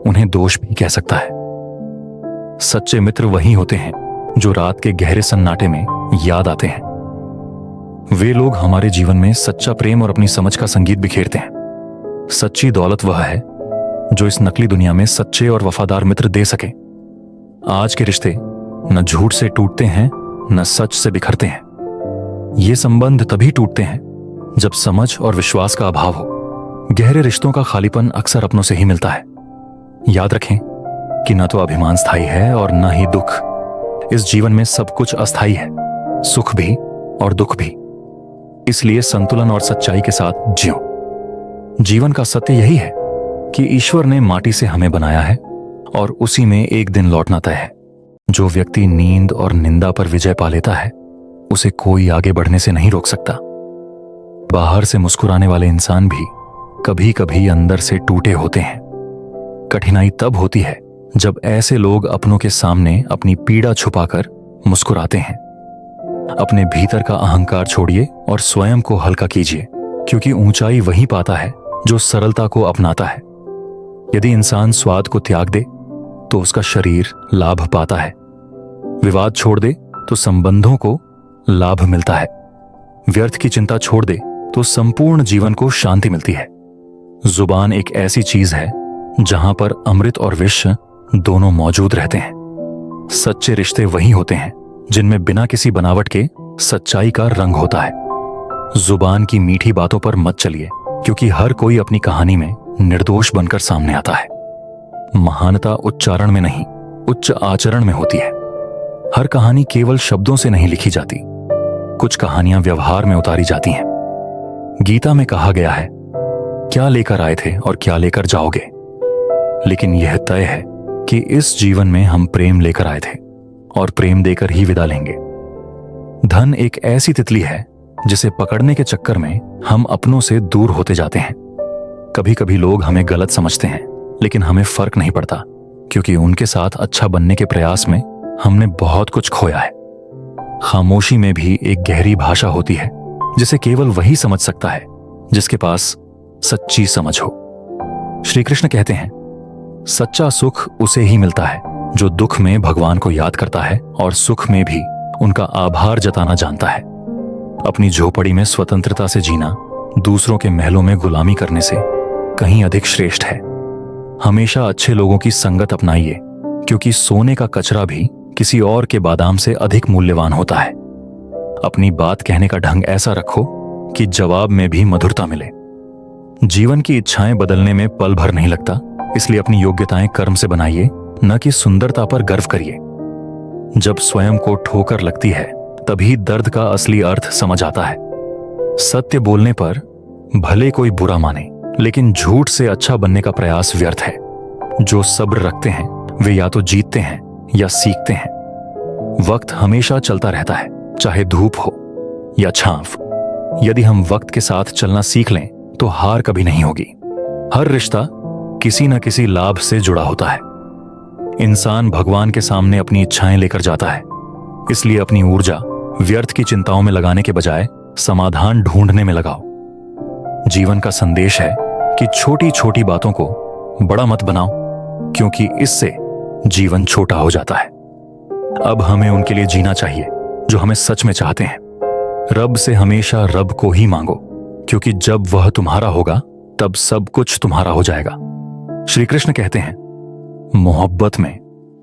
[SPEAKER 1] उन्हें दोष भी कह सकता है। सच्चे मित्र वही होते हैं जो रात के गहरे सन्नाटे में याद आते हैं। वे लोग हमारे जीवन में सच्चा प्रेम और अपनी समझ का संगीत बिखेरते हैं। सच्ची दौलत वह है जो इस नकली दुनिया में सच्चे और वफादार मित्र दे सके। आज के रिश्ते न झूठ से टूटते हैं, न सच से बिखरते हैं। ये संबंध तभी टूटते हैं जब समझ और विश्वास का अभाव हो। गहरे रिश्तों का खालीपन अक्सर अपनों से ही मिलता है। याद रखें कि न तो अभिमान स्थायी है और न ही दुख। इस जीवन में सब कुछ अस्थायी है, सुख भी और दुख भी। इसलिए संतुलन और सच्चाई के साथ जियो। जीवन का सत्य यही है कि ईश्वर ने माटी से हमें बनाया है और उसी में एक दिन लौटना तय है। जो व्यक्ति नींद और निंदा पर विजय पा लेता है, उसे कोई आगे बढ़ने से नहीं रोक सकता। बाहर से मुस्कुराने वाले इंसान भी कभी कभी अंदर से टूटे होते हैं। कठिनाई तब होती है जब ऐसे लोग अपनों के सामने अपनी पीड़ा छुपाकर मुस्कुराते हैं। अपने भीतर का अहंकार छोड़िए और स्वयं को हल्का कीजिए, क्योंकि ऊंचाई वही पाता है जो सरलता को अपनाता है। यदि इंसान स्वाद को त्याग दे तो उसका शरीर लाभ पाता है। विवाद छोड़ दे तो संबंधों को लाभ मिलता है। व्यर्थ की चिंता छोड़ दे तो संपूर्ण जीवन को शांति मिलती है। जुबान एक ऐसी चीज है जहां पर अमृत और विष दोनों मौजूद रहते हैं। सच्चे रिश्ते वही होते हैं जिनमें बिना किसी बनावट के सच्चाई का रंग होता है। जुबान की मीठी बातों पर मत चलिए, क्योंकि हर कोई अपनी कहानी में निर्दोष बनकर सामने आता है। महानता उच्चारण में नहीं, उच्च आचरण में होती है। हर कहानी केवल शब्दों से नहीं लिखी जाती, कुछ कहानियां व्यवहार में उतारी जाती हैं। गीता में कहा गया है, क्या लेकर आए थे और क्या लेकर जाओगे। लेकिन यह तय है कि इस जीवन में हम प्रेम लेकर आए थे और प्रेम देकर ही विदा लेंगे। धन एक ऐसी तितली है जिसे पकड़ने के चक्कर में हम अपनों से दूर होते जाते हैं। कभी कभी लोग हमें गलत समझते हैं, लेकिन हमें फर्क नहीं पड़ता, क्योंकि उनके साथ अच्छा बनने के प्रयास में हमने बहुत कुछ खोया है। खामोशी में भी एक गहरी भाषा होती है जिसे केवल वही समझ सकता है जिसके पास सच्ची समझ हो। श्री कृष्ण कहते हैं, सच्चा सुख उसे ही मिलता है जो दुख में भगवान को याद करता है और सुख में भी उनका आभार जताना जानता है। अपनी झोपड़ी में स्वतंत्रता से जीना दूसरों के महलों में गुलामी करने से कहीं अधिक श्रेष्ठ है। हमेशा अच्छे लोगों की संगत अपनाइए, क्योंकि सोने का कचरा भी किसी और के बादाम से अधिक मूल्यवान होता है। अपनी बात कहने का ढंग ऐसा रखो कि जवाब में भी मधुरता मिले। जीवन की इच्छाएं बदलने में पल भर नहीं लगता, इसलिए अपनी योग्यताएं कर्म से बनाइए, न कि सुंदरता पर गर्व करिए। जब स्वयं को ठोकर लगती है, तभी दर्द का असली अर्थ समझ आता है। सत्य बोलने पर भले कोई बुरा माने, लेकिन झूठ से अच्छा बनने का प्रयास व्यर्थ है। जो सब्र रखते हैं वे या तो जीतते हैं या सीखते हैं। वक्त हमेशा चलता रहता है, चाहे धूप हो या छांव। यदि हम वक्त के साथ चलना सीख लें तो हार कभी नहीं होगी। हर रिश्ता किसी न किसी लाभ से जुड़ा होता है। इंसान भगवान के सामने अपनी इच्छाएं लेकर जाता है, इसलिए अपनी ऊर्जा व्यर्थ की चिंताओं में लगाने के बजाय समाधान ढूंढने में लगाओ। जीवन का संदेश है कि छोटी छोटी बातों को बड़ा मत बनाओ, क्योंकि इससे जीवन छोटा हो जाता है। अब हमें उनके लिए जीना चाहिए जो हमें सच में चाहते हैं। रब से हमेशा रब को ही मांगो, क्योंकि जब वह तुम्हारा होगा तब सब कुछ तुम्हारा हो जाएगा। श्री कृष्ण कहते हैं, मोहब्बत में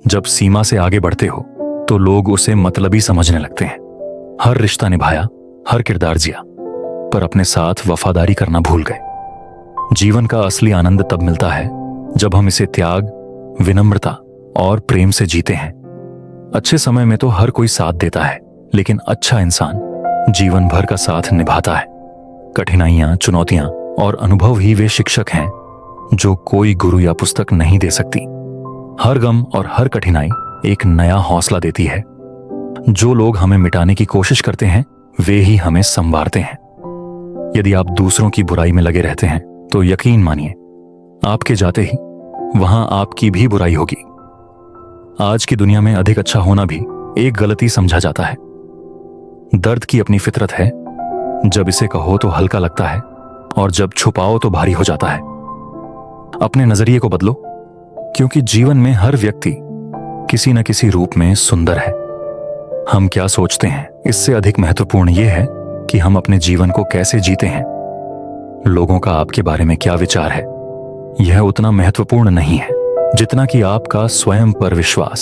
[SPEAKER 1] जब सीमा से आगे बढ़ते हो तो लोग उसे मतलबी समझने लगते हैं। हर रिश्ता निभाया, हर किरदार जिया, पर अपने साथ वफादारी करना भूल गए। जीवन का असली आनंद तब मिलता है जब हम इसे त्याग, विनम्रता और प्रेम से जीते हैं। अच्छे समय में तो हर कोई साथ देता है, लेकिन अच्छा इंसान जीवन भर का साथ निभाता है। कठिनाइयां, चुनौतियां और अनुभव ही वे शिक्षक हैं जो कोई गुरु या पुस्तक नहीं दे सकती। हर गम और हर कठिनाई एक नया हौसला देती है। जो लोग हमें मिटाने की कोशिश करते हैं वे ही हमें संवारते हैं। यदि आप दूसरों की बुराई में लगे रहते हैं तो यकीन मानिए, आपके जाते ही वहां आपकी भी बुराई होगी। आज की दुनिया में अधिक अच्छा होना भी एक गलती समझा जाता है। दर्द की अपनी फितरत है, जब इसे कहो तो हल्का लगता है और जब छुपाओ तो भारी हो जाता है। अपने नजरिए को बदलो, क्योंकि जीवन में हर व्यक्ति किसी न किसी रूप में सुंदर है। हम क्या सोचते हैं इससे अधिक महत्वपूर्ण यह है कि हम अपने जीवन को कैसे जीते हैं। लोगों का आपके बारे में क्या विचार है, यह उतना महत्वपूर्ण नहीं है जितना कि आपका स्वयं पर विश्वास।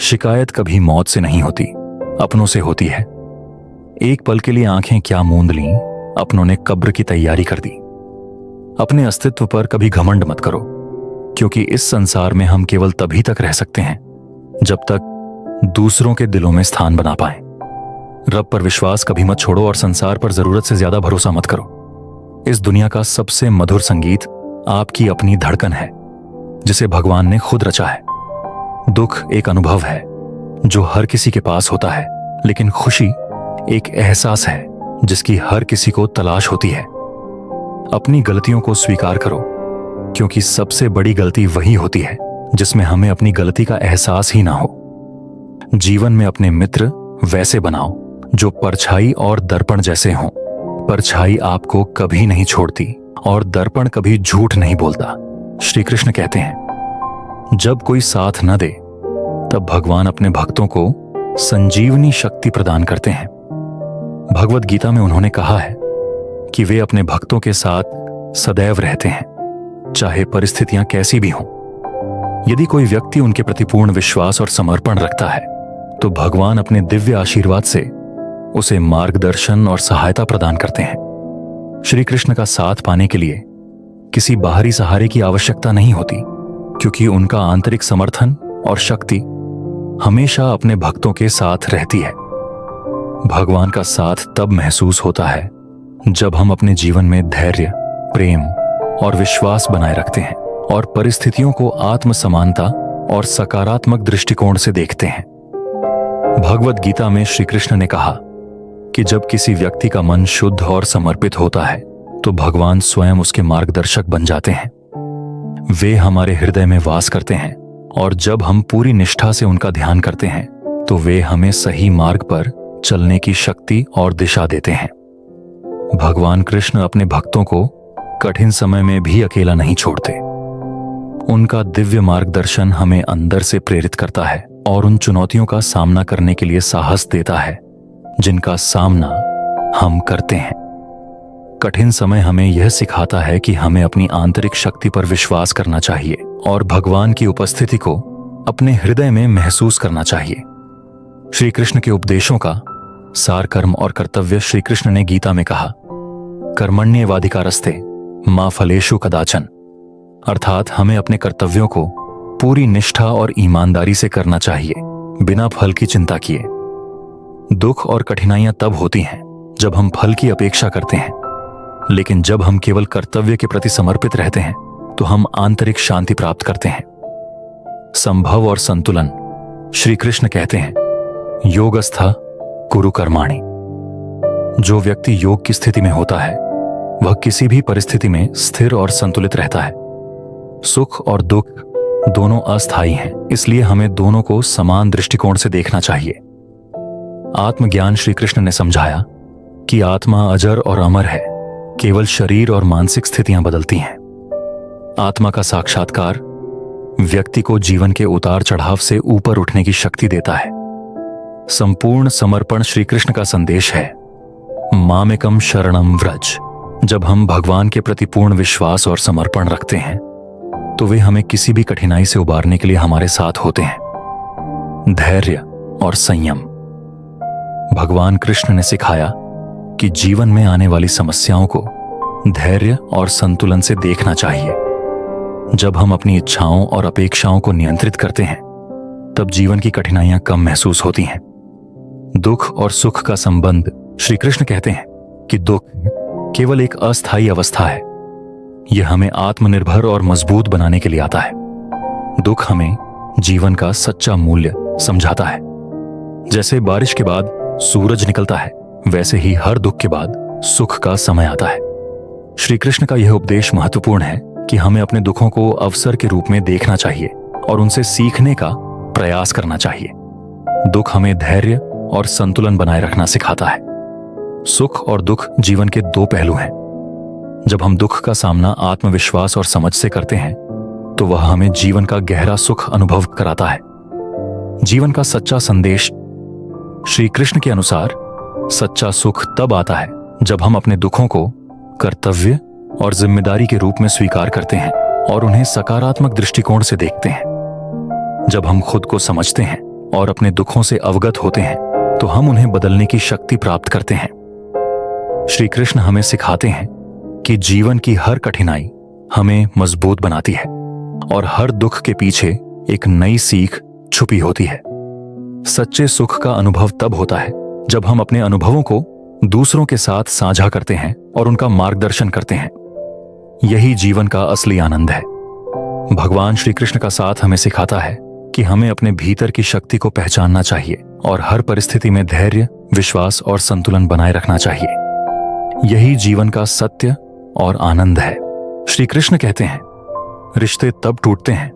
[SPEAKER 1] शिकायत कभी मौत से नहीं होती, अपनों से होती है। एक पल के लिए आंखें क्या मूंद लीं, अपनों ने कब्र की तैयारी कर दी। अपने अस्तित्व पर कभी घमंड मत करो, क्योंकि इस संसार में हम केवल तभी तक रह सकते हैं जब तक दूसरों के दिलों में स्थान बना पाएं। रब पर विश्वास कभी मत छोड़ो और संसार पर जरूरत से ज्यादा भरोसा मत करो। इस दुनिया का सबसे मधुर संगीत आपकी अपनी धड़कन है, जिसे भगवान ने खुद रचा है। दुख एक अनुभव है जो हर किसी के पास होता है, लेकिन खुशी एक एहसास है जिसकी हर किसी को तलाश होती है। अपनी गलतियों को स्वीकार करो, क्योंकि सबसे बड़ी गलती वही होती है जिसमें हमें अपनी गलती का एहसास ही ना हो। जीवन में अपने मित्र वैसे बनाओ जो परछाई और दर्पण जैसे हों। परछाई आपको कभी नहीं छोड़ती और दर्पण कभी झूठ नहीं बोलता। श्री कृष्ण कहते हैं, जब कोई साथ न दे तब भगवान अपने भक्तों को संजीवनी शक्ति प्रदान करते हैं। भगवत गीता में उन्होंने कहा है कि वे अपने भक्तों के साथ सदैव रहते हैं, चाहे परिस्थितियां कैसी भी हों। यदि कोई व्यक्ति उनके प्रति पूर्ण विश्वास और समर्पण रखता है तो भगवान अपने दिव्य आशीर्वाद से उसे मार्गदर्शन और सहायता प्रदान करते हैं। श्री कृष्ण का साथ पाने के लिए किसी बाहरी सहारे की आवश्यकता नहीं होती, क्योंकि उनका आंतरिक समर्थन और शक्ति हमेशा अपने भक्तों के साथ रहती है। भगवान का साथ तब महसूस होता है जब हम अपने जीवन में धैर्य, प्रेम और विश्वास बनाए रखते हैं और परिस्थितियों को आत्म समानता और सकारात्मक दृष्टिकोण से देखते हैं। भगवत गीता में श्री कृष्ण ने कहा कि जब किसी व्यक्ति का मन शुद्ध और समर्पित होता है तो भगवान स्वयं उसके मार्गदर्शक बन जाते हैं। वे हमारे हृदय में वास करते हैं और जब हम पूरी निष्ठा से उनका ध्यान करते हैं तो वे हमें सही मार्ग पर चलने की शक्ति और दिशा देते हैं। भगवान कृष्ण अपने भक्तों को कठिन समय में भी अकेला नहीं छोड़ते। उनका दिव्य मार्गदर्शन हमें अंदर से प्रेरित करता है और उन चुनौतियों का सामना करने के लिए साहस देता है जिनका सामना हम करते हैं। कठिन समय हमें यह सिखाता है कि हमें अपनी आंतरिक शक्ति पर विश्वास करना चाहिए और भगवान की उपस्थिति को अपने हृदय में महसूस करना चाहिए। श्री कृष्ण के उपदेशों का सार कर्म और कर्तव्य श्री कृष्ण ने गीता में कहा, कर्मण्येवाधिकारस्ते मा फलेषु कदाचन, अर्थात हमें अपने कर्तव्यों को पूरी निष्ठा और ईमानदारी से करना चाहिए, बिना फल की चिंता किए। दुख और कठिनाइयां तब होती हैं जब हम फल की अपेक्षा करते हैं, लेकिन जब हम केवल कर्तव्य के प्रति समर्पित रहते हैं तो हम आंतरिक शांति प्राप्त करते हैं। संभव और संतुलन। श्री कृष्ण कहते हैं, योगस्था कुरु कर्माणि। जो व्यक्ति योग की स्थिति में होता है वह किसी भी परिस्थिति में स्थिर और संतुलित रहता है। सुख और दुख दोनों अस्थायी हैं, इसलिए हमें दोनों को समान दृष्टिकोण से देखना चाहिए। आत्मज्ञान श्री कृष्ण ने समझाया कि आत्मा अजर और अमर है, केवल शरीर और मानसिक स्थितियां बदलती हैं। आत्मा का साक्षात्कार व्यक्ति को जीवन के उतार चढ़ाव से ऊपर उठने की शक्ति देता है। संपूर्ण समर्पण श्री कृष्ण का संदेश है। मामेकम शरणम व्रज। जब हम भगवान के प्रति पूर्ण विश्वास और समर्पण रखते हैं तो वे हमें किसी भी कठिनाई से उबारने के लिए हमारे साथ होते हैं। धैर्य और संयम। भगवान कृष्ण ने सिखाया कि जीवन में आने वाली समस्याओं को धैर्य और संतुलन से देखना चाहिए। जब हम अपनी इच्छाओं और अपेक्षाओं को नियंत्रित करते हैं तब जीवन की कठिनाइयां कम महसूस होती हैं। दुख और सुख का संबंध। श्री कृष्ण कहते हैं कि दुख केवल एक अस्थायी अवस्था है। यह हमें आत्मनिर्भर और मजबूत बनाने के लिए आता है। दुख हमें जीवन का सच्चा मूल्य समझाता है। जैसे बारिश के बाद सूरज निकलता है, वैसे ही हर दुख के बाद सुख का समय आता है। श्री कृष्ण का यह उपदेश महत्वपूर्ण है कि हमें अपने दुखों को अवसर के रूप में देखना चाहिए और उनसे सीखने का प्रयास करना चाहिए। दुख हमें धैर्य और संतुलन बनाए रखना सिखाता है। सुख और दुख जीवन के दो पहलू हैं। जब हम दुख का सामना आत्मविश्वास और समझ से करते हैं तो वह हमें जीवन का गहरा सुख अनुभव कराता है। जीवन का सच्चा संदेश। श्री कृष्ण के अनुसार सच्चा सुख तब आता है जब हम अपने दुखों को कर्तव्य और जिम्मेदारी के रूप में स्वीकार करते हैं और उन्हें सकारात्मक दृष्टिकोण से देखते हैं। जब हम खुद को समझते हैं और अपने दुखों से अवगत होते हैं तो हम उन्हें बदलने की शक्ति प्राप्त करते हैं। श्री कृष्ण हमें सिखाते हैं कि जीवन की हर कठिनाई हमें मजबूत बनाती है और हर दुख के पीछे एक नई सीख छुपी होती है। सच्चे सुख का अनुभव तब होता है जब हम अपने अनुभवों को दूसरों के साथ साझा करते हैं और उनका मार्गदर्शन करते हैं। यही जीवन का असली आनंद है। भगवान श्री कृष्ण का साथ हमें सिखाता है कि हमें अपने भीतर की शक्ति को पहचानना चाहिए और हर परिस्थिति में धैर्य, विश्वास और संतुलन बनाए रखना चाहिए। यही जीवन का सत्य और आनंद है। श्री कृष्ण कहते हैं, रिश्ते तब टूटते हैं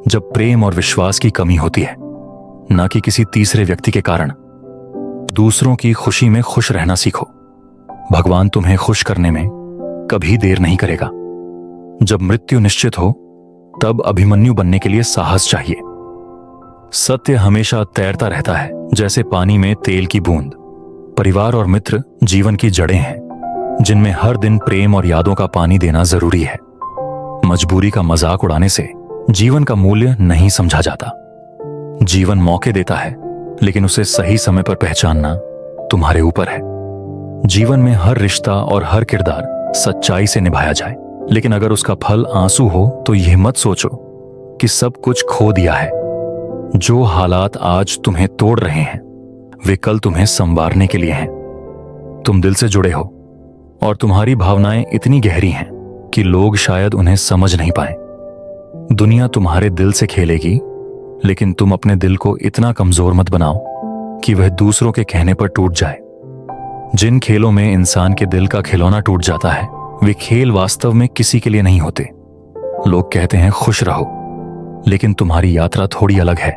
[SPEAKER 1] जब प्रेम और विश्वास की कमी होती है, न कि किसी तीसरे व्यक्ति के कारण। दूसरों की खुशी में खुश रहना सीखो। भगवान तुम्हें खुश करने में कभी देर नहीं करेगा। जब मृत्यु निश्चित हो तब अभिमन्यु बनने के लिए साहस चाहिए। सत्य हमेशा तैरता रहता है जैसे पानी में तेल की बूंद। परिवार और मित्र जीवन की जड़ें हैं जिनमें हर दिन प्रेम और यादों का पानी देना जरूरी है। मजबूरी का मजाक उड़ाने से जीवन का मूल्य नहीं समझा जाता। जीवन मौके देता है लेकिन उसे सही समय पर पहचानना तुम्हारे ऊपर है। जीवन में हर रिश्ता और हर किरदार सच्चाई से निभाया जाए, लेकिन अगर उसका फल आंसू हो तो यह मत सोचो कि सब कुछ खो दिया है। जो हालात आज तुम्हें तोड़ रहे हैं वे कल तुम्हें संवारने के लिए हैं। तुम दिल से जुड़े हो और तुम्हारी भावनाएं इतनी गहरी हैं कि लोग शायद उन्हें समझ नहीं पाए। दुनिया तुम्हारे दिल से खेलेगी, लेकिन तुम अपने दिल को इतना कमजोर मत बनाओ कि वह दूसरों के कहने पर टूट जाए। जिन खेलों में इंसान के दिल का खिलौना टूट जाता है वे खेल वास्तव में किसी के लिए नहीं होते। लोग कहते हैं खुश रहो, लेकिन तुम्हारी यात्रा थोड़ी अलग है।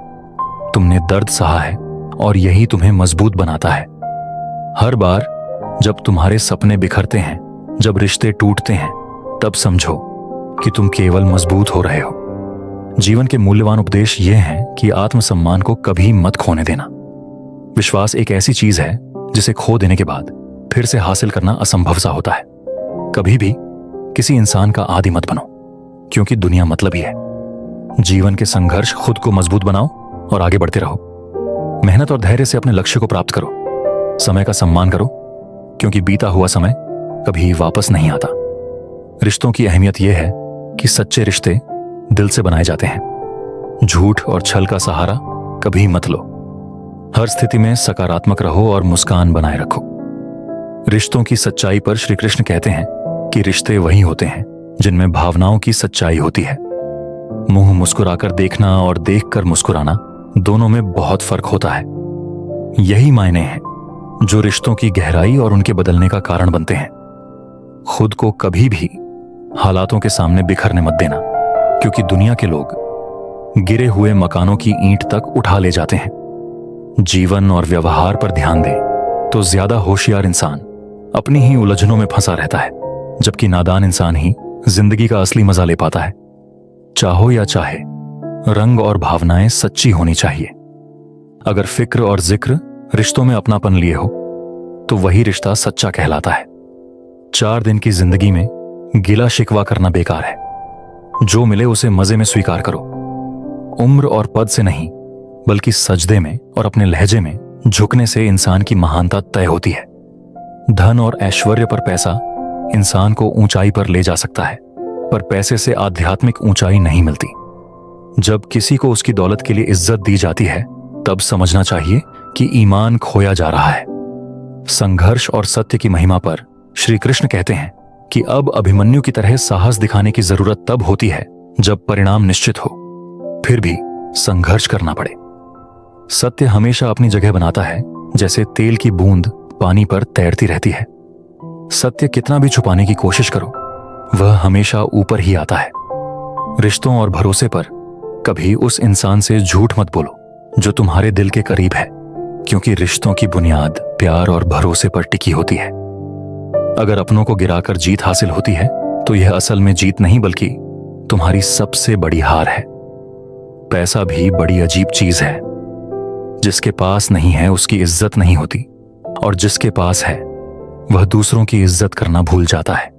[SPEAKER 1] तुमने दर्द सहा है और यही तुम्हें मजबूत बनाता है। हर बार जब तुम्हारे सपने बिखरते हैं, जब रिश्ते टूटते हैं, तब समझो कि तुम केवल मजबूत हो रहे हो। जीवन के मूल्यवान उपदेश ये हैं कि आत्मसम्मान को कभी मत खोने देना। विश्वास एक ऐसी चीज है जिसे खो देने के बाद फिर से हासिल करना असंभव सा होता है। कभी भी किसी इंसान का आदी मत बनो, क्योंकि दुनिया मतलबी है। जीवन के संघर्ष खुद को मजबूत बनाओ और आगे बढ़ते रहो। मेहनत और धैर्य से अपने लक्ष्य को प्राप्त करो। समय का सम्मान करो, क्योंकि बीता हुआ समय कभी वापस नहीं आता। रिश्तों की अहमियत यह है कि सच्चे रिश्ते दिल से बनाए जाते हैं। झूठ और छल का सहारा कभी मत लो। हर स्थिति में सकारात्मक रहो और मुस्कान बनाए रखो। रिश्तों की सच्चाई पर श्री कृष्ण कहते हैं कि रिश्ते वही होते हैं जिनमें भावनाओं की सच्चाई होती है। मुंह मुस्कुराकर देखना और देखकर मुस्कुराना, दोनों में बहुत फर्क होता है। यही मायने हैं जो रिश्तों की गहराई और उनके बदलने का कारण बनते हैं। खुद को कभी भी हालातों के सामने बिखरने मत देना, क्योंकि दुनिया के लोग गिरे हुए मकानों की ईंट तक उठा ले जाते हैं। जीवन और व्यवहार पर ध्यान दें तो ज्यादा होशियार इंसान अपनी ही उलझनों में फंसा रहता है, जबकि नादान इंसान ही जिंदगी का असली मजा ले पाता है। चाहो या चाहे, रंग और भावनाएं सच्ची होनी चाहिए। अगर फिक्र और जिक्र रिश्तों में अपनापन लिए हो तो वही रिश्ता सच्चा कहलाता है। 4 दिन की जिंदगी में गिला शिकवा करना बेकार है। जो मिले उसे मजे में स्वीकार करो। उम्र और पद से नहीं बल्कि सजदे में और अपने लहजे में झुकने से इंसान की महानता तय होती है। धन और ऐश्वर्य पर पैसा इंसान को ऊंचाई पर ले जा सकता है, पर पैसे से आध्यात्मिक ऊंचाई नहीं मिलती। जब किसी को उसकी दौलत के लिए इज्जत दी जाती है तब समझना चाहिए कि ईमान खोया जा रहा है। संघर्ष और सत्य की महिमा पर श्री कृष्ण कहते हैं कि अब अभिमन्यु की तरह साहस दिखाने की जरूरत तब होती है जब परिणाम निश्चित हो, फिर भी संघर्ष करना पड़े। सत्य हमेशा अपनी जगह बनाता है, जैसे तेल की बूंद पानी पर तैरती रहती है। सत्य कितना भी छुपाने की कोशिश करो, वह हमेशा ऊपर ही आता है। रिश्तों और भरोसे पर कभी उस इंसान से झूठ मत बोलो जो तुम्हारे दिल के करीब है, क्योंकि रिश्तों की बुनियाद प्यार और भरोसे पर टिकी होती है। अगर अपनों को गिराकर जीत हासिल होती है तो यह असल में जीत नहीं बल्कि तुम्हारी सबसे बड़ी हार है। पैसा भी बड़ी अजीब चीज है। जिसके पास नहीं है उसकी इज्जत नहीं होती, और जिसके पास है वह दूसरों की इज्जत करना भूल जाता है।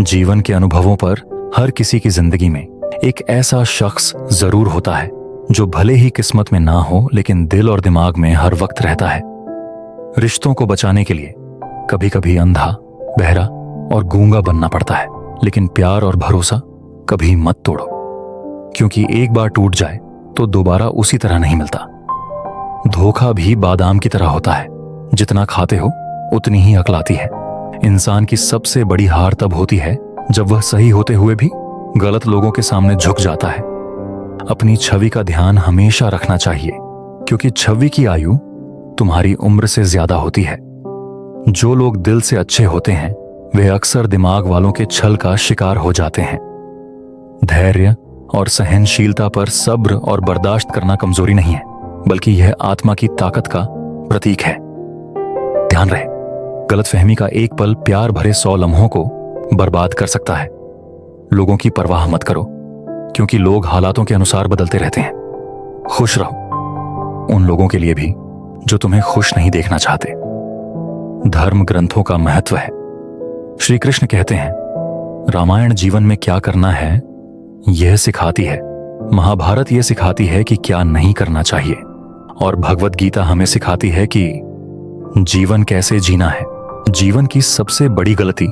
[SPEAKER 1] जीवन के अनुभवों पर हर किसी की जिंदगी में एक ऐसा शख्स जरूर होता है जो भले ही किस्मत में ना हो लेकिन दिल और दिमाग में हर वक्त रहता है। रिश्तों को बचाने के लिए कभी कभी अंधा, बहरा और गूंगा बनना पड़ता है, लेकिन प्यार और भरोसा कभी मत तोड़ो, क्योंकि एक बार टूट जाए तो दोबारा उसी तरह नहीं मिलता। धोखा भी बादाम की तरह होता है, जितना खाते हो उतनी ही अकल आती है। इंसान की सबसे बड़ी हार तब होती है जब वह सही होते हुए भी गलत लोगों के सामने झुक जाता है। अपनी छवि का ध्यान हमेशा रखना चाहिए, क्योंकि छवि की आयु तुम्हारी उम्र से ज्यादा होती है। जो लोग दिल से अच्छे होते हैं वे अक्सर दिमाग वालों के छल का शिकार हो जाते हैं। धैर्य और सहनशीलता पर सब्र और बर्दाश्त करना कमजोरी नहीं है, बल्कि यह आत्मा की ताकत का प्रतीक है। ध्यान रहे, गलतफहमी का एक पल प्यार भरे 100 लम्हों को बर्बाद कर सकता है। लोगों की परवाह मत करो, क्योंकि लोग हालातों के अनुसार बदलते रहते हैं। खुश रहो उन लोगों के लिए भी जो तुम्हें खुश नहीं देखना चाहते। धर्म ग्रंथों का महत्व है। श्री कृष्ण कहते हैं, रामायण जीवन में क्या करना है यह सिखाती है, महाभारत यह सिखाती है कि क्या नहीं करना चाहिए, और भगवत गीता हमें सिखाती है कि जीवन कैसे जीना है। जीवन की सबसे बड़ी गलती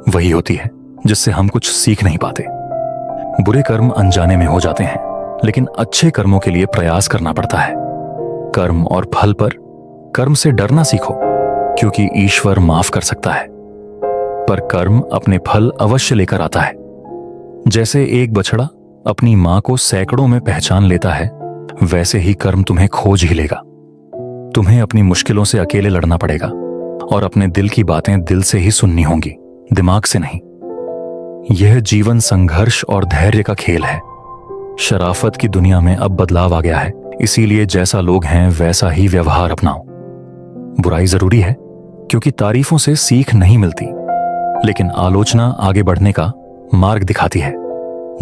[SPEAKER 1] वही होती है जिससे हम कुछ सीख नहीं पाते। बुरे कर्म अनजाने में हो जाते हैं, लेकिन अच्छे कर्मों के लिए प्रयास करना पड़ता है। कर्म और फल पर कर्म से डरना सीखो, क्योंकि ईश्वर माफ कर सकता है, पर कर्म अपने फल अवश्य लेकर आता है। जैसे एक बछड़ा अपनी मां को सैकड़ों में पहचान लेता है, वैसे ही कर्म तुम्हें खोज ही लेगा। तुम्हें अपनी मुश्किलों से अकेले लड़ना पड़ेगा, और अपने दिल की बातें दिल से ही सुननी होंगी, दिमाग से नहीं। यह जीवन संघर्ष और धैर्य का खेल है। शराफत की दुनिया में अब बदलाव आ गया है, इसीलिए जैसा लोग हैं वैसा ही व्यवहार अपनाओ। बुराई जरूरी है, क्योंकि तारीफों से सीख नहीं मिलती, लेकिन आलोचना आगे बढ़ने का मार्ग दिखाती है।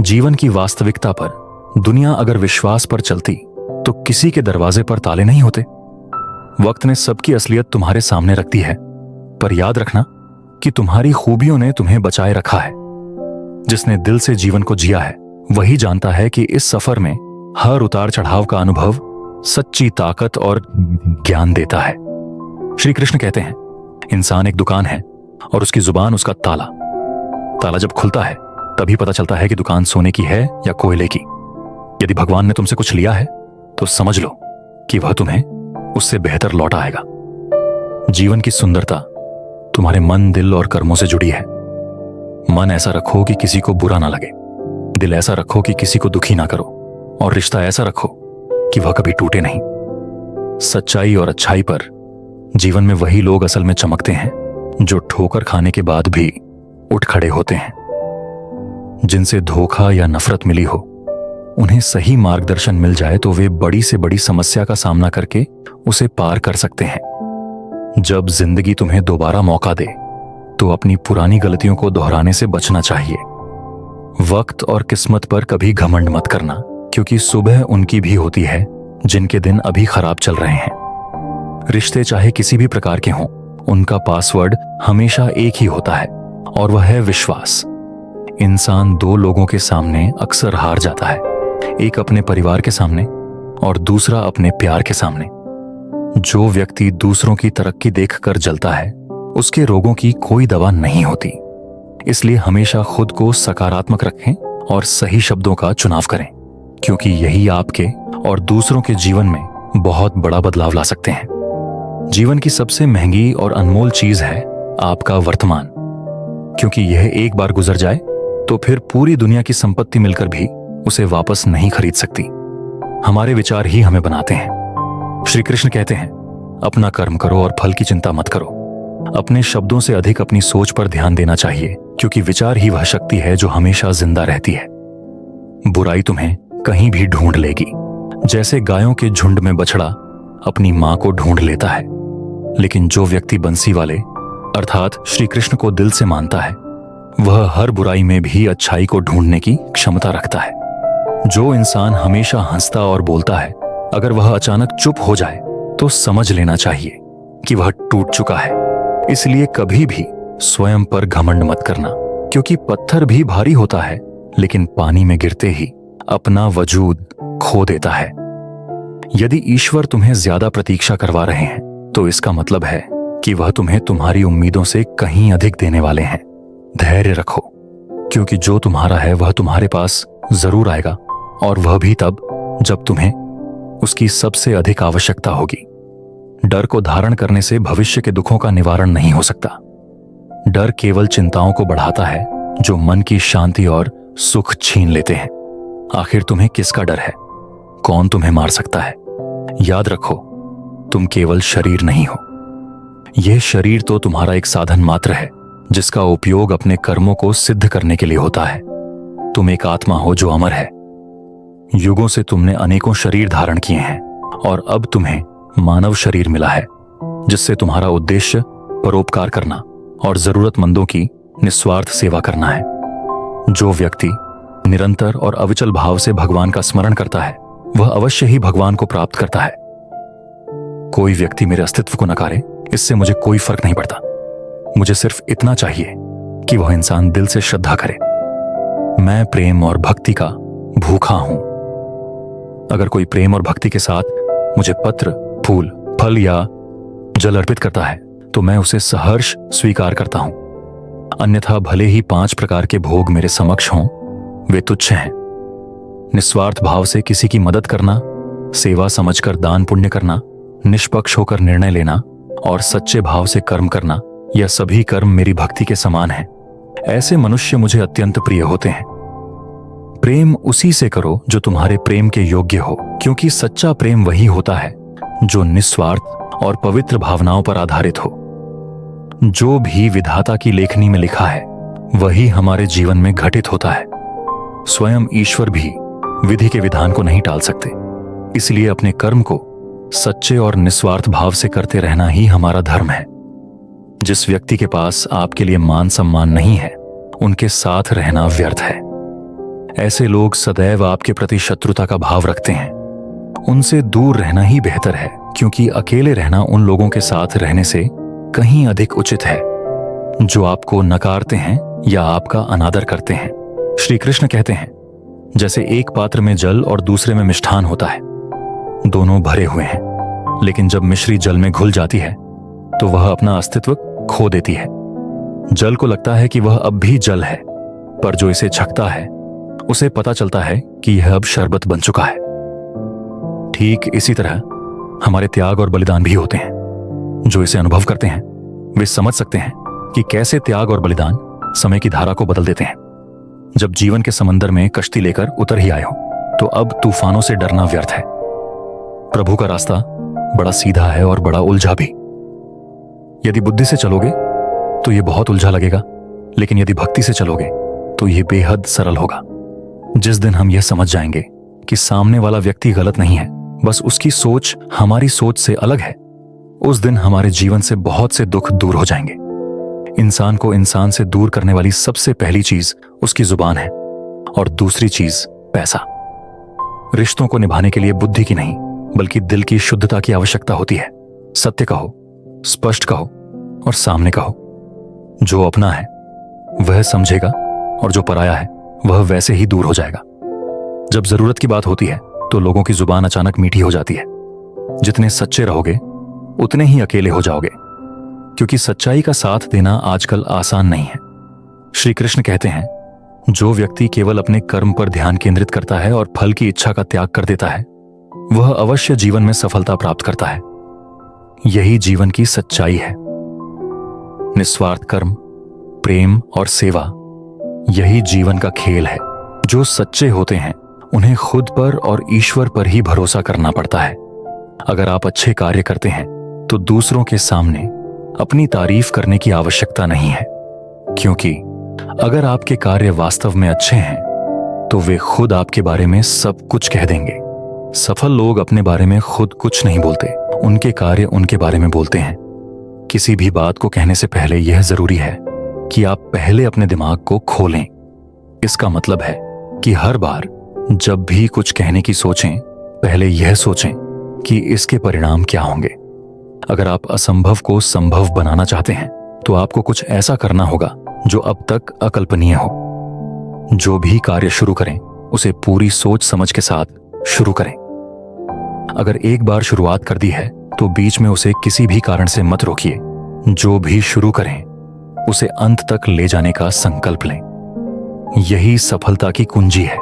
[SPEAKER 1] जीवन की वास्तविकता पर दुनिया अगर विश्वास पर चलती तो किसी के दरवाजे पर ताले नहीं होते। वक्त ने सबकी असलियत तुम्हारे सामने रख दी है, पर याद रखना कि तुम्हारी खूबियों ने तुम्हें बचाए रखा है। जिसने दिल से जीवन को जिया है वही जानता है कि इस सफर में हर उतार चढ़ाव का अनुभव सच्ची ताकत और ज्ञान देता है। श्री कृष्ण कहते हैं, इंसान एक दुकान है और उसकी जुबान उसका ताला। ताला जब खुलता है तभी पता चलता है कि दुकान सोने की है या कोयले की। यदि भगवान ने तुमसे कुछ लिया है तो समझ लो कि वह तुम्हें उससे बेहतर लौटा आएगा। जीवन की सुंदरता तुम्हारे मन, दिल और कर्मों से जुड़ी है। मन ऐसा रखो कि किसी को बुरा ना लगे, दिल ऐसा रखो कि किसी को दुखी ना करो, और रिश्ता ऐसा रखो कि वह कभी टूटे नहीं। सच्चाई और अच्छाई पर जीवन में वही लोग असल में चमकते हैं जो ठोकर खाने के बाद भी उठ खड़े होते हैं। जिनसे धोखा या नफरत मिली हो, उन्हें सही मार्गदर्शन मिल जाए तो वे बड़ी से बड़ी समस्या का सामना करके उसे पार कर सकते हैं। जब जिंदगी तुम्हें दोबारा मौका दे तो अपनी पुरानी गलतियों को दोहराने से बचना चाहिए। वक्त और किस्मत पर कभी घमंड मत करना, क्योंकि सुबह उनकी भी होती है जिनके दिन अभी खराब चल रहे हैं। रिश्ते चाहे किसी भी प्रकार के हों, उनका पासवर्ड हमेशा एक ही होता है और वह है विश्वास। इंसान दो लोगों के सामने अक्सर हार जाता है, एक अपने परिवार के सामने और दूसरा अपने प्यार के सामने। जो व्यक्ति दूसरों की तरक्की देखकर जलता है, उसके रोगों की कोई दवा नहीं होती। इसलिए हमेशा खुद को सकारात्मक रखें और सही शब्दों का चुनाव करें, क्योंकि यही आपके और दूसरों के जीवन में बहुत बड़ा बदलाव ला सकते हैं। जीवन की सबसे महंगी और अनमोल चीज है आपका वर्तमान, क्योंकि यह एक बार गुजर जाए तो फिर पूरी दुनिया की संपत्ति मिलकर भी उसे वापस नहीं खरीद सकती। हमारे विचार ही हमें बनाते हैं। श्री कृष्ण कहते हैं, अपना कर्म करो और फल की चिंता मत करो। अपने शब्दों से अधिक अपनी सोच पर ध्यान देना चाहिए, क्योंकि विचार ही वह शक्ति है जो हमेशा जिंदा रहती है। बुराई तुम्हें कहीं भी ढूंढ लेगी। जैसे गायों के झुंड में बछड़ा अपनी मां को ढूंढ लेता है, लेकिन जो व्यक्ति बंसी वाले अर्थात श्री कृष्ण को दिल से मानता है, वह हर बुराई में भी अच्छाई को ढूंढने की क्षमता रखता है। जो इंसान हमेशा हंसता और बोलता है, अगर वह अचानक चुप हो जाए तो समझ लेना चाहिए कि वह टूट चुका है। इसलिए कभी भी स्वयं पर घमंड मत करना, क्योंकि पत्थर भी भारी होता है, लेकिन पानी में गिरते ही अपना वजूद खो देता है। यदि ईश्वर तुम्हें ज्यादा प्रतीक्षा करवा रहे हैं, तो इसका मतलब है कि वह तुम्हें तुम्हारी उम्मीदों से कहीं अधिक देने वाले हैं। धैर्य रखो, क्योंकि जो तुम्हारा है वह तुम्हारे पास जरूर आएगा, और वह भी तब जब तुम्हें उसकी सबसे अधिक आवश्यकता होगी। डर को धारण करने से भविष्य के दुखों का निवारण नहीं हो सकता। डर केवल चिंताओं को बढ़ाता है, जो मन की शांति और सुख छीन लेते हैं। आखिर तुम्हें किसका डर है? कौन तुम्हें मार सकता है? याद रखो, तुम केवल शरीर नहीं हो। यह शरीर तो तुम्हारा एक साधन मात्र है, जिसका उपयोग अपने कर्मों को सिद्ध करने के लिए होता है। तुम एक आत्मा हो जो अमर है। युगों से तुमने अनेकों शरीर धारण किए हैं, और अब तुम्हें मानव शरीर मिला है, जिससे तुम्हारा उद्देश्य परोपकार करना और जरूरतमंदों की निस्वार्थ सेवा करना है। जो व्यक्ति निरंतर और अविचल भाव से भगवान का स्मरण करता है, वह अवश्य ही भगवान को प्राप्त करता है। कोई व्यक्ति मेरे अस्तित्व को नकारे, इससे मुझे कोई फर्क नहीं पड़ता। मुझे सिर्फ इतना चाहिए कि वह इंसान दिल से श्रद्धा करे। मैं प्रेम और भक्ति का भूखा हूं। अगर कोई प्रेम और भक्ति के साथ मुझे पत्र, फूल, फल या जल अर्पित करता है, तो मैं उसे सहर्ष स्वीकार करता हूं। अन्यथा भले ही 5 प्रकार के भोग मेरे समक्ष हों, वे तुच्छ हैं। निस्वार्थ भाव से किसी की मदद करना, सेवा समझकर दान पुण्य करना, निष्पक्ष होकर निर्णय लेना और सच्चे भाव से कर्म करना, यह सभी कर्म मेरी भक्ति के समान हैं। ऐसे मनुष्य मुझे अत्यंत प्रिय होते हैं। प्रेम उसी से करो जो तुम्हारे प्रेम के योग्य हो, क्योंकि सच्चा प्रेम वही होता है जो निस्वार्थ और पवित्र भावनाओं पर आधारित हो। जो भी विधाता की लेखनी में लिखा है, वही हमारे जीवन में घटित होता है। स्वयं ईश्वर भी विधि के विधान को नहीं टाल सकते। इसलिए अपने कर्म को सच्चे और निस्वार्थ भाव से करते रहना ही हमारा धर्म है। जिस व्यक्ति के पास आपके लिए मान सम्मान नहीं है, उनके साथ रहना व्यर्थ है। ऐसे लोग सदैव आपके प्रति शत्रुता का भाव रखते हैं। उनसे दूर रहना ही बेहतर है, क्योंकि अकेले रहना उन लोगों के साथ रहने से कहीं अधिक उचित है जो आपको नकारते हैं या आपका अनादर करते हैं। श्री कृष्ण कहते हैं, जैसे एक पात्र में जल और दूसरे में मिष्ठान होता है, दोनों भरे हुए हैं, लेकिन जब मिश्री जल में घुल जाती है तो वह अपना अस्तित्व खो देती है। जल को लगता है कि वह अब भी जल है, पर जो इसे छकता है उसे पता चलता है कि यह अब शरबत बन चुका है। ठीक इसी तरह हमारे त्याग और बलिदान भी होते हैं। जो इसे अनुभव करते हैं वे समझ सकते हैं कि कैसे त्याग और बलिदान समय की धारा को बदल देते हैं। जब जीवन के समंदर में कश्ती लेकर उतर ही आए हो, तो अब तूफानों से डरना व्यर्थ है। प्रभु का रास्ता बड़ा सीधा है और बड़ा उलझा भी। यदि बुद्धि से चलोगे तो यह बहुत उलझा लगेगा, लेकिन यदि भक्ति से चलोगे तो यह बेहद सरल होगा। जिस दिन हम यह समझ जाएंगे कि सामने वाला व्यक्ति गलत नहीं है, बस उसकी सोच हमारी सोच से अलग है, उस दिन हमारे जीवन से बहुत से दुख दूर हो जाएंगे। इंसान को इंसान से दूर करने वाली सबसे पहली चीज उसकी जुबान है, और दूसरी चीज पैसा। रिश्तों को निभाने के लिए बुद्धि की नहीं बल्कि दिल की शुद्धता की आवश्यकता होती है। सत्य कहो, स्पष्ट कहो और सामने कहो। जो अपना है वह समझेगा और जो पराया है वह वैसे ही दूर हो जाएगा। जब जरूरत की बात होती है तो लोगों की जुबान अचानक मीठी हो जाती है। जितने सच्चे रहोगे उतने ही अकेले हो जाओगे, क्योंकि सच्चाई का साथ देना आजकल आसान नहीं है। श्री कृष्ण कहते हैं, जो व्यक्ति केवल अपने कर्म पर ध्यान केंद्रित करता है और फल की इच्छा का त्याग कर देता है वह अवश्य जीवन में सफलता प्राप्त करता है। यही जीवन की सच्चाई है। निस्वार्थ कर्म, प्रेम और सेवा, यही जीवन का खेल है। जो सच्चे होते हैं उन्हें खुद पर और ईश्वर पर ही भरोसा करना पड़ता है। अगर आप अच्छे कार्य करते हैं तो दूसरों के सामने अपनी तारीफ करने की आवश्यकता नहीं है, क्योंकि अगर आपके कार्य वास्तव में अच्छे हैं तो वे खुद आपके बारे में सब कुछ कह देंगे। सफल लोग अपने बारे में खुद कुछ नहीं बोलते, उनके कार्य उनके बारे में बोलते हैं। किसी भी बात को कहने से पहले यह जरूरी है कि आप पहले अपने दिमाग को खोलें। इसका मतलब है कि हर बार जब भी कुछ कहने की सोचें, पहले यह सोचें कि इसके परिणाम क्या होंगे। अगर आप असंभव को संभव बनाना चाहते हैं तो आपको कुछ ऐसा करना होगा जो अब तक अकल्पनीय हो। जो भी कार्य शुरू करें उसे पूरी सोच समझ के साथ शुरू करें। अगर एक बार शुरुआत कर दी है तो बीच में उसे किसी भी कारण से मत रोकिए। जो भी शुरू करें उसे अंत तक ले जाने का संकल्प लें। यही सफलता की कुंजी है।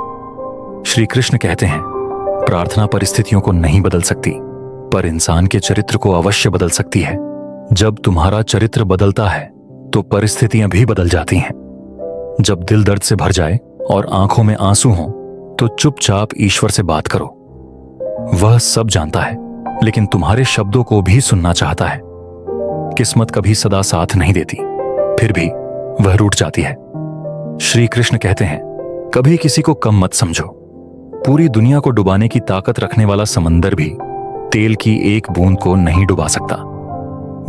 [SPEAKER 1] श्री कृष्ण कहते हैं, प्रार्थना परिस्थितियों को नहीं बदल सकती, पर इंसान के चरित्र को अवश्य बदल सकती है। जब तुम्हारा चरित्र बदलता है तो परिस्थितियां भी बदल जाती हैं। जब दिल दर्द से भर जाए और आंखों में आंसू हों तो चुपचाप ईश्वर से बात करो। वह सब जानता है, लेकिन तुम्हारे शब्दों को भी सुनना चाहता है। किस्मत कभी सदा साथ नहीं देती, फिर भी वह रूठ जाती है। श्री कृष्ण कहते हैं, कभी किसी को कम मत समझो। पूरी दुनिया को डुबाने की ताकत रखने वाला समंदर भी तेल की एक बूंद को नहीं डुबा सकता।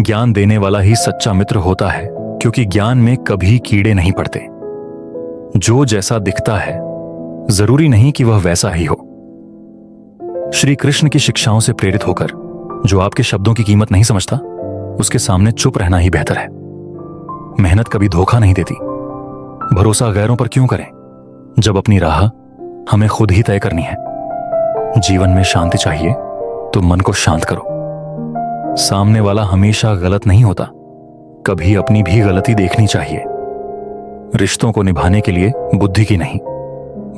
[SPEAKER 1] ज्ञान देने वाला ही सच्चा मित्र होता है, क्योंकि ज्ञान में कभी कीड़े नहीं पड़ते। जो जैसा दिखता है जरूरी नहीं कि वह वैसा ही हो। श्री कृष्ण की शिक्षाओं से प्रेरित होकर जो आपके शब्दों की कीमत नहीं समझता उसके सामने चुप रहना ही बेहतर है। मेहनत कभी धोखा नहीं देती। भरोसा गैरों पर क्यों करें जब अपनी राह हमें खुद ही तय करनी है। जीवन में शांति चाहिए तो मन को शांत करो। सामने वाला हमेशा गलत नहीं होता, कभी अपनी भी गलती देखनी चाहिए। रिश्तों को निभाने के लिए बुद्धि की नहीं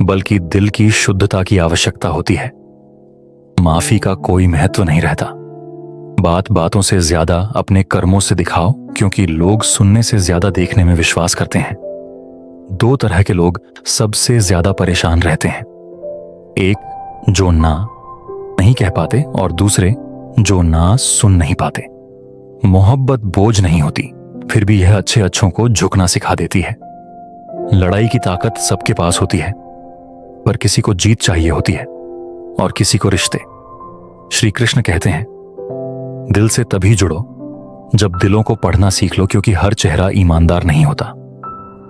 [SPEAKER 1] बल्कि दिल की शुद्धता की आवश्यकता होती है। माफी का कोई महत्व नहीं रहता। बात बातों से ज्यादा अपने कर्मों से दिखाओ, क्योंकि लोग सुनने से ज्यादा देखने में विश्वास करते हैं। दो तरह के लोग सबसे ज्यादा परेशान रहते हैं, एक जो ना नहीं कह पाते और दूसरे जो ना सुन नहीं पाते। मोहब्बत बोझ नहीं होती, फिर भी यह अच्छे अच्छों को झुकना सिखा देती है। लड़ाई की ताकत सबके पास होती है, पर किसी को जीत चाहिए होती है और किसी को रिश्ते। श्री कृष्ण कहते हैं, दिल से तभी जुड़ो जब दिलों को पढ़ना सीख लो, क्योंकि हर चेहरा ईमानदार नहीं होता।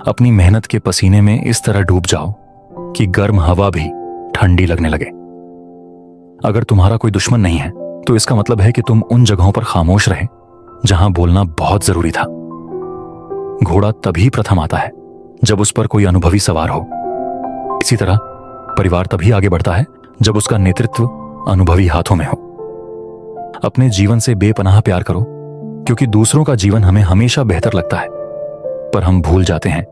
[SPEAKER 1] अपनी मेहनत के पसीने में इस तरह डूब जाओ कि गर्म हवा भी ठंडी लगने लगे। अगर तुम्हारा कोई दुश्मन नहीं है तो इसका मतलब है कि तुम उन जगहों पर खामोश रहे जहां बोलना बहुत जरूरी था। घोड़ा तभी प्रथम आता है जब उस पर कोई अनुभवी सवार हो। इसी तरह परिवार तभी आगे बढ़ता है जब उसका नेतृत्व अनुभवी हाथों में हो। अपने जीवन से बेपनाह प्यार करो, क्योंकि दूसरों का जीवन हमें हमेशा बेहतर लगता है, पर हम भूल जाते हैं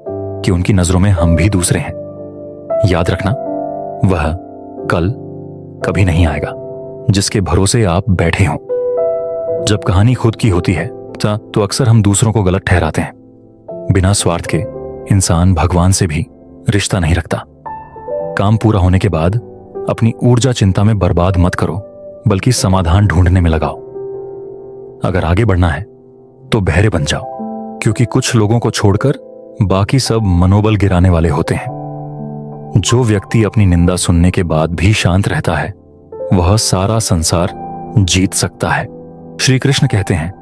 [SPEAKER 1] कि उनकी नजरों में हम भी दूसरे हैं। याद रखना, वह कल कभी नहीं आएगा जिसके भरोसे आप बैठे हों। जब कहानी खुद की होती है तो अक्सर हम दूसरों को गलत ठहराते हैं। बिना स्वार्थ के इंसान भगवान से भी रिश्ता नहीं रखता। काम पूरा होने के बाद अपनी ऊर्जा चिंता में बर्बाद मत करो, बल्कि समाधान ढूंढने में लगाओ। अगर आगे बढ़ना है तो बहरे बन जाओ, क्योंकि कुछ लोगों को छोड़कर बाकी सब मनोबल गिराने वाले होते हैं। जो व्यक्ति अपनी निंदा सुनने के बाद भी शांत रहता है वह सारा संसार जीत सकता है। श्री कृष्ण कहते हैं,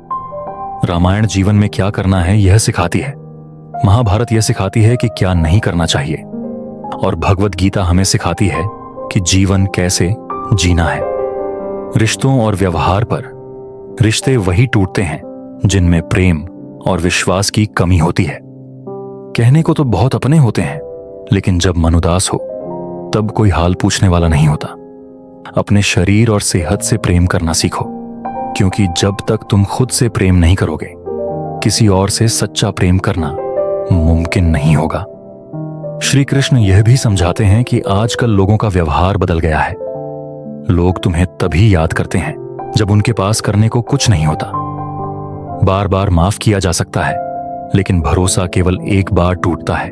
[SPEAKER 1] रामायण जीवन में क्या करना है यह सिखाती है, महाभारत यह सिखाती है कि क्या नहीं करना चाहिए, और भगवत गीता हमें सिखाती है कि जीवन कैसे जीना है। रिश्तों और व्यवहार पर रिश्ते वही टूटते हैं जिनमें प्रेम और विश्वास की कमी होती है। कहने को तो बहुत अपने होते हैं, लेकिन जब मन उदास हो तब कोई हाल पूछने वाला नहीं होता। अपने शरीर और सेहत से प्रेम करना सीखो, क्योंकि जब तक तुम खुद से प्रेम नहीं करोगे, किसी और से सच्चा प्रेम करना मुमकिन नहीं होगा। श्री कृष्ण यह भी समझाते हैं कि आजकल लोगों का व्यवहार बदल गया है। लोग तुम्हें तभी याद करते हैं जब उनके पास करने को कुछ नहीं होता। बार बार माफ किया जा सकता है, लेकिन भरोसा केवल एक बार टूटता है।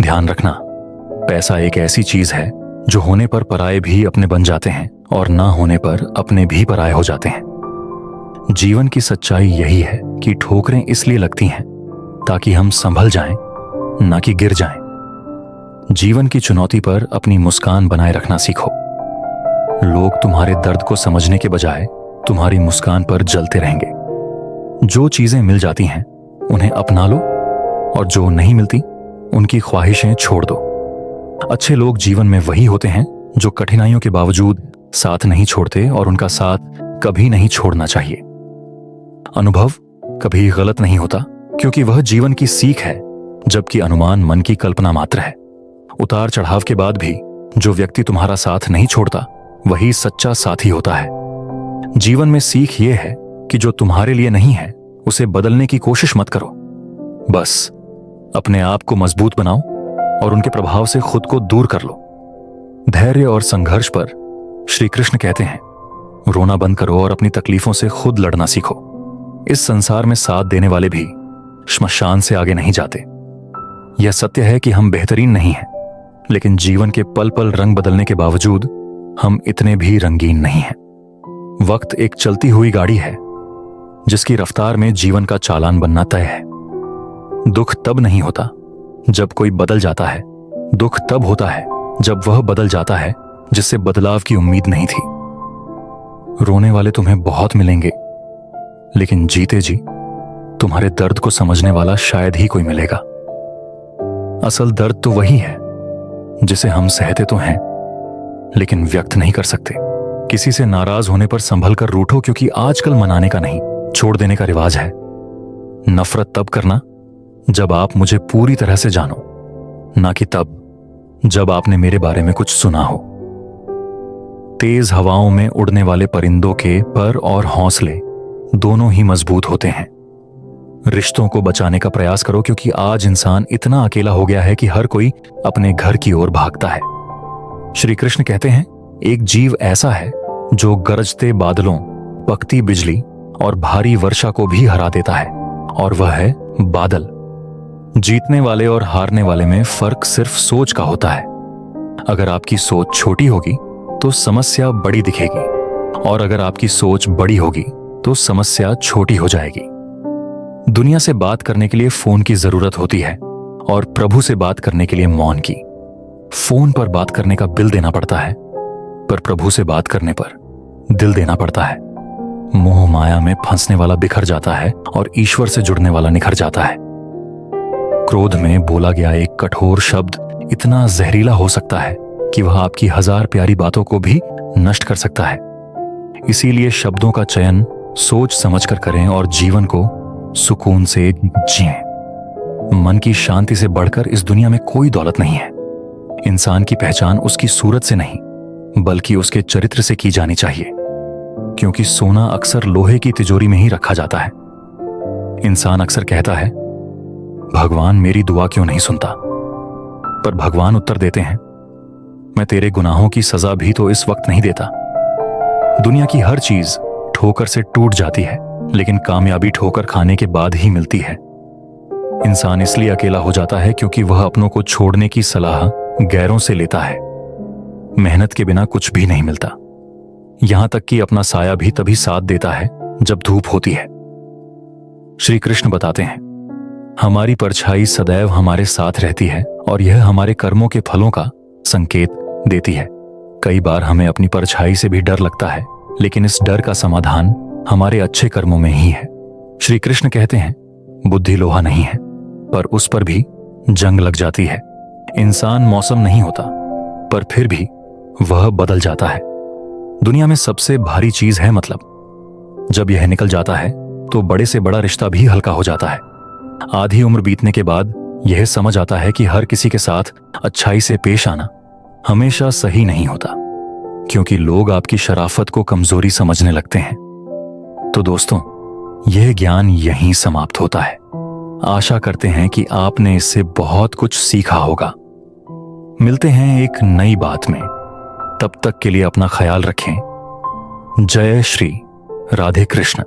[SPEAKER 1] ध्यान रखना, पैसा एक ऐसी चीज है जो होने पर पराये भी अपने बन जाते हैं और ना होने पर अपने भी पराये हो जाते हैं। जीवन की सच्चाई यही है कि ठोकरें इसलिए लगती हैं ताकि हम संभल जाएं, ना कि गिर जाएं। जीवन की चुनौती पर अपनी मुस्कान बनाए रखना सीखो। लोग तुम्हारे दर्द को समझने के बजाय तुम्हारी मुस्कान पर जलते रहेंगे। जो चीजें मिल जाती हैं उन्हें अपना लो, और जो नहीं मिलती उनकी ख्वाहिशें छोड़ दो। अच्छे लोग जीवन में वही होते हैं जो कठिनाइयों के बावजूद साथ नहीं छोड़ते, और उनका साथ कभी नहीं छोड़ना चाहिए। अनुभव कभी गलत नहीं होता, क्योंकि वह जीवन की सीख है, जबकि अनुमान मन की कल्पना मात्र है। उतार चढ़ाव के बाद भी जो व्यक्ति तुम्हारा साथ नहीं छोड़ता वही सच्चा साथी होता है। जीवन में सीख ये है कि जो तुम्हारे लिए नहीं है उसे बदलने की कोशिश मत करो। बस अपने आप को मजबूत बनाओ और उनके प्रभाव से खुद को दूर कर लो। धैर्य और संघर्ष पर श्री कृष्ण कहते हैं, रोना बंद करो और अपनी तकलीफों से खुद लड़ना सीखो। इस संसार में साथ देने वाले भी श्मशान से आगे नहीं जाते। यह सत्य है कि हम बेहतरीन नहीं हैं, लेकिन जीवन के पल पल रंग बदलने के बावजूद हम इतने भी रंगीन नहीं हैं। वक्त एक चलती हुई गाड़ी है जिसकी रफ्तार में जीवन का चालान बनना तय है। दुख तब नहीं होता जब कोई बदल जाता है, दुख तब होता है जब वह बदल जाता है जिससे बदलाव की उम्मीद नहीं थी। रोने वाले तुम्हें बहुत मिलेंगे, लेकिन जीते जी तुम्हारे दर्द को समझने वाला शायद ही कोई मिलेगा। असल दर्द तो वही है जिसे हम सहते तो हैं, लेकिन व्यक्त नहीं कर सकते। किसी से नाराज होने पर संभल कर रूठो, क्योंकि आजकल मनाने का नहीं, छोड़ देने का रिवाज है। नफरत तब करना जब आप मुझे पूरी तरह से जानो, ना कि तब जब आपने मेरे बारे में कुछ सुना हो। तेज हवाओं में उड़ने वाले परिंदों के पर और हौसले दोनों ही मजबूत होते हैं। रिश्तों को बचाने का प्रयास करो, क्योंकि आज इंसान इतना अकेला हो गया है कि हर कोई अपने घर की ओर भागता है। श्री कृष्ण कहते हैं, एक जीव ऐसा है जो गरजते बादलों, पकती बिजली और भारी वर्षा को भी हरा देता है, और वह है बादल। जीतने वाले और हारने वाले में फर्क सिर्फ सोच का होता है। अगर आपकी सोच छोटी होगी तो समस्या बड़ी दिखेगी, और अगर आपकी सोच बड़ी होगी तो समस्या छोटी हो जाएगी। दुनिया से बात करने के लिए फोन की जरूरत होती है, और प्रभु से बात करने के लिए मौन की। फोन पर बात करने का बिल देना पड़ता है, पर प्रभु से बात करने पर दिल देना पड़ता है। मोह माया में फंसने वाला बिखर जाता है और ईश्वर से जुड़ने वाला निखर जाता है। क्रोध में बोला गया एक कठोर शब्द इतना जहरीला हो सकता है कि वह आपकी 1000 प्यारी बातों को भी नष्ट कर सकता है। इसीलिए शब्दों का चयन सोच समझकर करें और जीवन को सुकून से जिएं। मन की शांति से बढ़कर इस दुनिया में कोई दौलत नहीं है। इंसान की पहचान उसकी सूरत से नहीं, बल्कि उसके चरित्र से की जानी चाहिए, क्योंकि सोना अक्सर लोहे की तिजोरी में ही रखा जाता है। इंसान अक्सर कहता है, भगवान मेरी दुआ क्यों नहीं सुनता? पर भगवान उत्तर देते हैं, मैं तेरे गुनाहों की सजा भी तो इस वक्त नहीं देता। दुनिया की हर चीज ठोकर से टूट जाती है, लेकिन कामयाबी ठोकर खाने के बाद ही मिलती है। इंसान इसलिए अकेला हो जाता है क्योंकि वह अपनों को छोड़ने की सलाह गैरों से लेता है। मेहनत के बिना कुछ भी नहीं मिलता, यहां तक कि अपना साया भी तभी साथ देता है जब धूप होती है। श्री कृष्ण बताते हैं, हमारी परछाई सदैव हमारे साथ रहती है और यह हमारे कर्मों के फलों का संकेत देती है। कई बार हमें अपनी परछाई से भी डर लगता है, लेकिन इस डर का समाधान हमारे अच्छे कर्मों में ही है। श्री कृष्ण कहते हैं, बुद्धि लोहा नहीं है, पर उस पर भी जंग लग जाती है। इंसान मौसम नहीं होता, पर फिर भी वह बदल जाता है। दुनिया में सबसे भारी चीज है मतलब। जब यह निकल जाता है तो बड़े से बड़ा रिश्ता भी हल्का हो जाता है। आधी उम्र बीतने के बाद यह समझ आता है कि हर किसी के साथ अच्छाई से पेश आना हमेशा सही नहीं होता, क्योंकि लोग आपकी शराफत को कमजोरी समझने लगते हैं। तो दोस्तों, यह ज्ञान यहीं समाप्त होता है। आशा करते हैं कि आपने इससे बहुत कुछ सीखा होगा। मिलते हैं एक नई बात में। तब तक के लिए अपना ख्याल रखें। जय श्री राधे कृष्ण।